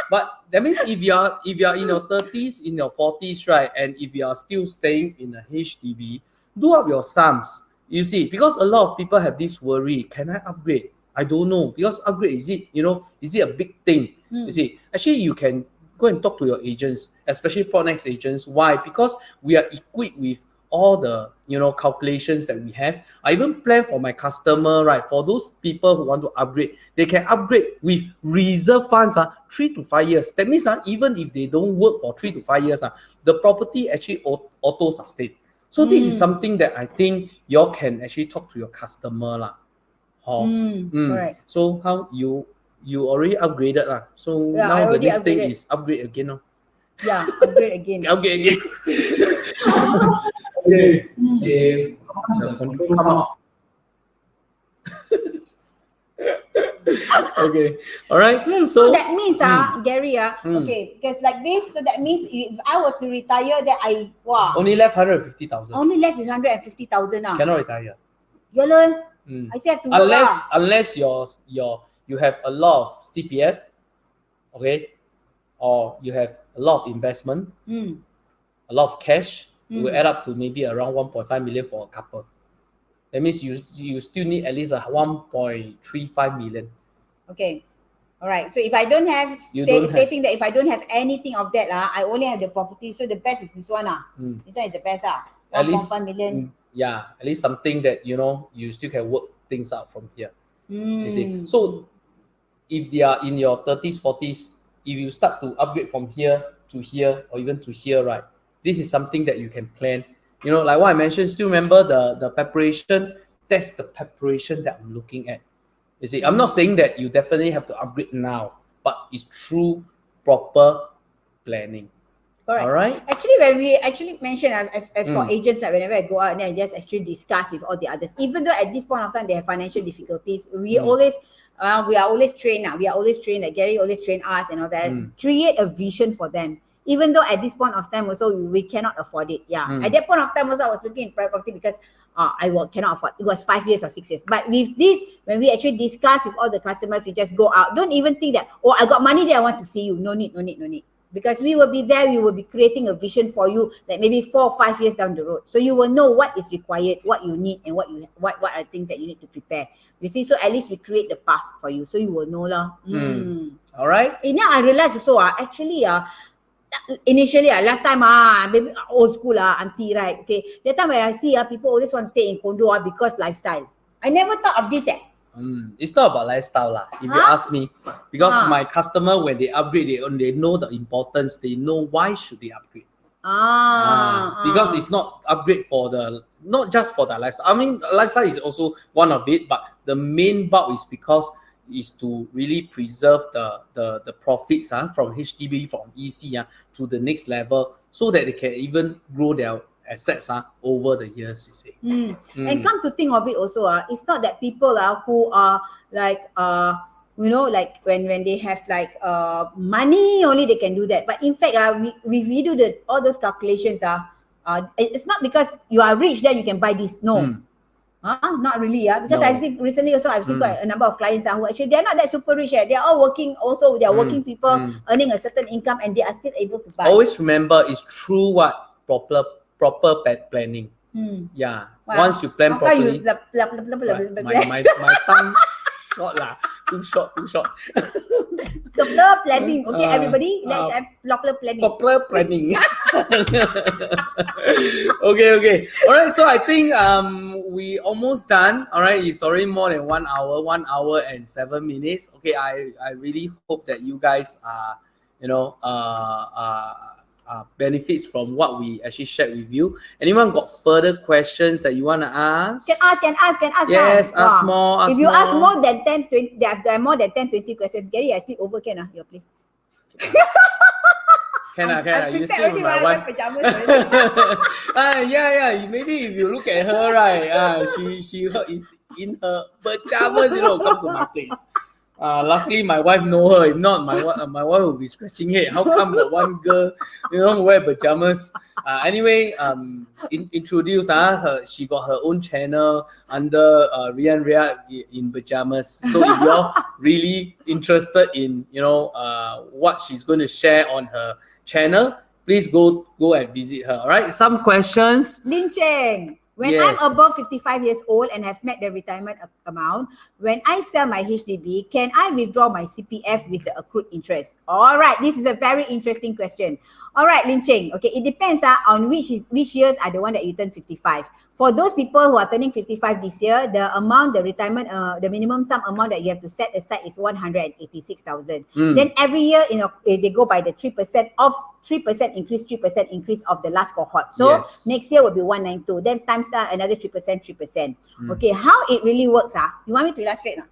But that means if you are in your 30s, in your 40s, right, and if you are still staying in a HDB, do up your sums. You see, because a lot of people have this worry: can I upgrade? I don't know, because upgrade, is it a big thing? You see, actually you can go and talk to your agents, especially Pronex agents. Why? Because we are equipped with all the calculations that we have. I even plan for my customer, right? For those people who want to upgrade, they can upgrade with reserve funds 3 to 5 years. That means even if they don't work for 3 to 5 years, the property actually auto sustain. So this is something that I think you all can actually talk to your customer lah. Correct. So how you already upgraded lah. So now the next thing is upgrade again. Yeah, upgrade again. Upgrade again. Okay. The control come out. Okay. All right. So that means Gary, okay, because like this, so that means if I were to retire, that only left 150,000. Only left with 150,000 Cannot retire. Yeah, lol. I still have to work unless you have a lot of CPF, okay, or you have a lot of investment, a lot of cash. It will add up to maybe around 1.5 million for a couple. That means you still need at least 1.35 million. Okay. All right. So if I don't have, stating that if I don't have anything of that, I only have the property. So the best is this one. This one is the best. 1.5 million. Yeah, at least something that you still can work things out from here. You see. So if they are in your 30s, 40s, if you start to upgrade from here to here or even to here, right? This is something that you can plan. Like what I mentioned, still remember the preparation. That's the preparation that I'm looking at. You see, I'm not saying that you definitely have to upgrade now, but it's through proper planning. Correct. All right. Actually, when we actually mention as for agents, like whenever I go out, then I just actually discuss with all the others. Even though at this point of time they have financial difficulties, we are always trained. We are always trained. Like Gary always train us and all that. Create a vision for them. Even though at this point of time also we cannot afford it. At that point of time also I was looking in private property because I cannot afford. It was 5 years or 6 years. But with this, when we actually discuss with all the customers, we just go out. Don't even think that I got money there, I want to see you. No need. Because we will be there, we will be creating a vision for you, like maybe 4 or 5 years down the road. So you will know what is required, what you need, and what are things that you need to prepare. You see, so at least we create the path for you, so you will know lah. All right. And now I realized also actually initially last time maybe old school auntie, right? Okay, that time when I see people always want to stay in condo because lifestyle. I never thought of this. It's not about lifestyle lah. If you ask me, because my customer when they upgrade, they know the importance. They know why should they upgrade. Because it's not upgrade not just for the lifestyle. I mean, lifestyle is also one of it, but the main bulk is to really preserve the profits from HDB, from EC to the next level, so that they can even grow their assets over the years, you see. And come to think of it also, it's not that people who are like like when they have like money only they can do that. But in fact, we do all those calculations. It's not because you are rich then you can buy this. No. Not really, because I've seen recently also I've seen quite a number of clients who actually they're not that super rich. They are all working also. They are working people earning a certain income and they are still able to buy. Always remember, it's through what proper planning. Wow. Once you plan properly. My tongue. short lah. Too short. Proper planning. Okay, everybody, let's have proper planning. Proper planning. Okay. All right. So I think we almost done. All right. It's already more than 1 hour. 1 hour and 7 minutes. Okay. I really hope that you guys are, benefits from what we actually shared with you. Anyone got further questions that you want to ask? Can ask. Yes, now. ask more. If you ask more than 10, 20, there are more than 10, 20 questions. Gary, I sleep over, your place. Can I? You see already my wife. pajamas Yeah. Maybe if you look at her, right, she is in her pajamas, come to my place. Luckily, my wife know her. If not, my wife will be scratching head. How come got one girl, wear pajamas? Anyway, introduce her. She got her own channel under Rian Ria in pajamas. So if you're really interested in what she's going to share on her channel, please go and visit her. All right. Some questions. Lin Cheng. When Yes. I'm above 55 years old and have met the retirement amount, when I sell my HDB, can I withdraw my CPF with the accrued interest? All right, this is a very interesting question. All right, Lin Cheng. Okay, it depends on which years are the one that you turn 55. For those people who are turning 55 this year, the minimum sum amount that you have to set aside is 186,000. Then every year, they go by the 3% increase of the last cohort. So next year will be 192. Then times another 3%. Okay, how it really works? You want me to illustrate now?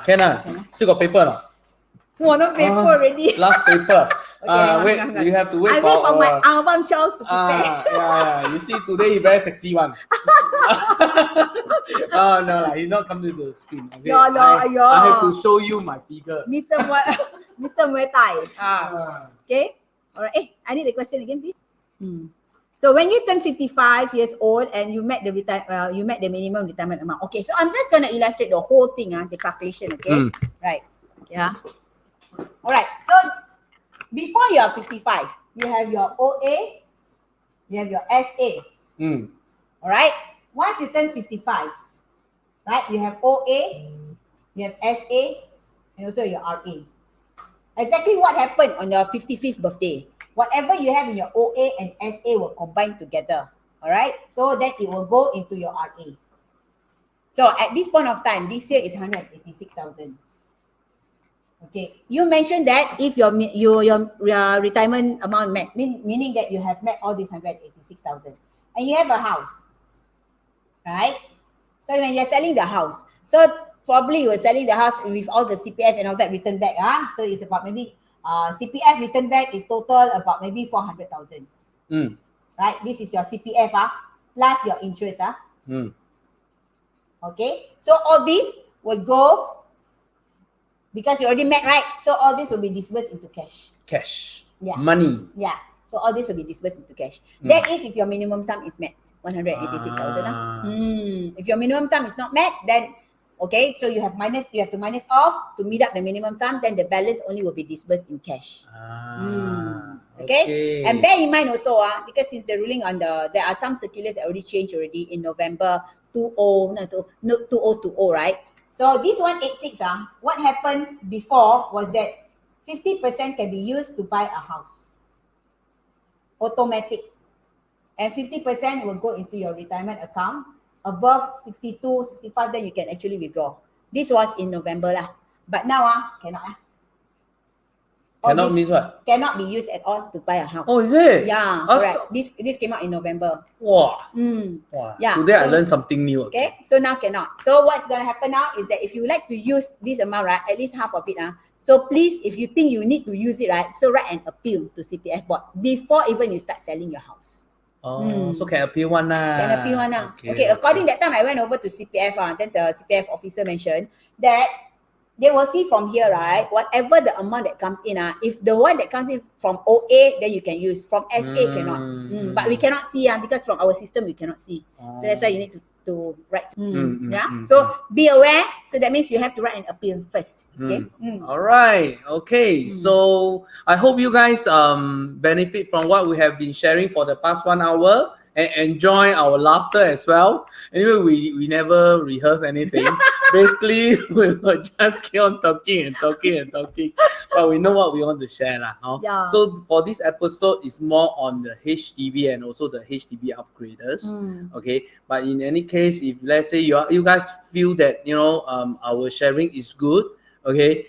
Can. Still got paper now. Oh, no paper already. Last paper. Okay, wait. You have to wait I wait for my album Charles to prepare. Yeah. You see, today he very sexy one. Oh no, he's not coming to the screen. Okay? No, I have to show you my figure. Mr. Muay Thai. Okay. All right. I need the question again, please. So when you turn 55 years old and you met the minimum retirement amount. Okay. So I'm just gonna illustrate the whole thing, the calculation. Okay. Right. Yeah. All right. So before you are 55, you have your OA, you have your SA. All right. Once you turn 55, right, you have OA, you have SA, and also your RA. Exactly what happened on your 55th birthday. Whatever you have in your OA and SA will combine together. All right. So then it will go into your RA. So at this point of time, this year is 186,000. Okay, you mentioned that if your retirement amount met, meaning that you have met all these 186,000, and you have a house, right? So when you're selling the house, so probably you are selling the house with all the CPF and all that returned back. So it's about maybe CPF returned back is total about maybe 400,000. Right? This is your CPF plus your interest. Okay, so all this will go. Because you already met, right? So all this will be disbursed into cash. Cash. Yeah. Money. Yeah. So all this will be disbursed into cash. That is if your minimum sum is met, 186,000. If your minimum sum is not met, then okay, so you have to minus off to meet up the minimum sum, then the balance only will be disbursed in cash. Okay? And bear in mind also, because since the ruling on there are some circulars that already changed already in November 2020, right? So this 186, what happened before was that 50% can be used to buy a house. Automatic. And 50% will go into your retirement account. Above 62, 65, then you can actually withdraw. This was in November But now, cannot. Cannot means what? Cannot be used at all to buy a house. Oh, is it? Yeah, correct. This came out in November. Wow. Yeah. Today I learned something new. Okay, so now cannot. So what's going to happen now is that if you like to use this amount, right, at least half of it, so please, if you think you need to use it, right, so write an appeal to CPF board before even you start selling your house. So can appeal one Can appeal one Okay, according that time I went over to CPF, then the CPF officer mentioned that they will see from here, right, whatever the amount that comes in, if the one that comes in from OA, then you can use. From SA, cannot. But we cannot see, because from our system, we cannot see. So that's why you need to write. So be aware. So that means you have to write an appeal first. Okay. All right. Okay. So I hope you guys benefit from what we have been sharing for the past 1 hour. And enjoy our laughter as well. Anyway, we never rehearse anything. basically we will just keep on talking and talking and talking, but we know what we want to share lah. Yeah. So for this episode is more on the HDB and also the HDB upgraders. Okay, but in any case, if let's say you guys feel that our sharing is good, okay,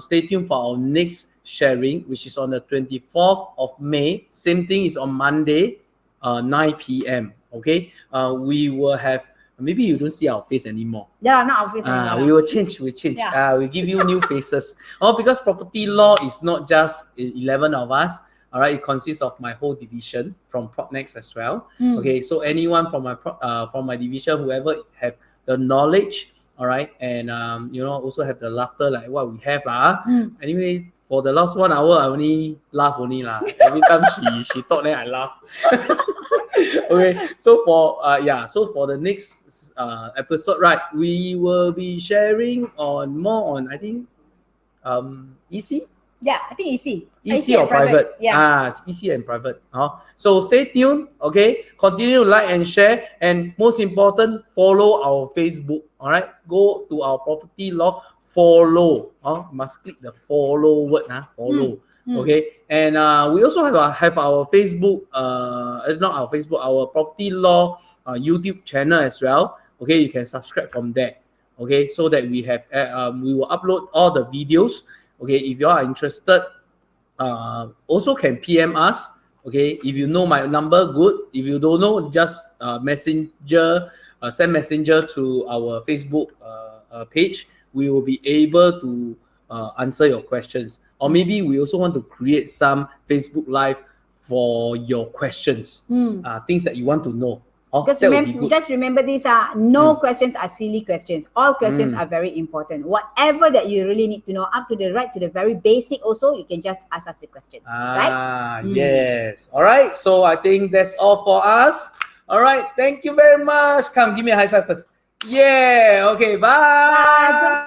stay tuned for our next sharing, which is on the 24th of May. Same thing is on Monday, 9 p.m. Okay, we will have. Maybe you don't see our face anymore. Yeah, not our face anymore. We will change. We change. Yeah. We give you new faces. Because property law is not just 11 of us. All right, it consists of my whole division from PropNext as well. Okay, so anyone from my division, whoever have the knowledge, all right, and also have the laughter like what we have Anyway, for the last 1 hour, I only laugh only lah. Every time she talk, then I laugh. Okay, so for the next episode, right, we will be sharing more on I think EC. Yeah, I think EC. EC or private. Yeah. It's EC and private. So stay tuned. Okay, continue to like and share, and most important, follow our Facebook. All right, go to our property law. Follow. Must click the follow word. Follow. Okay, and we also have our Facebook, not our Facebook, our property law YouTube channel as well. Okay, you can subscribe from there. Okay, so that we will upload all the videos. Okay, if you are interested, also can PM us. Okay, if you know my number, good. If you don't know, just send messenger to our Facebook page. We will be able to answer your questions. Or maybe we also want to create some Facebook Live for your questions, things that you want to know. Just remember these no questions are silly questions. All questions are very important. Whatever that you really need to know, up to the very basic also, you can just ask us the questions. Right? Yes. All right. So I think that's all for us. All right. Thank you very much. Come, give me a high five first. Yeah. Okay. Bye. Bye.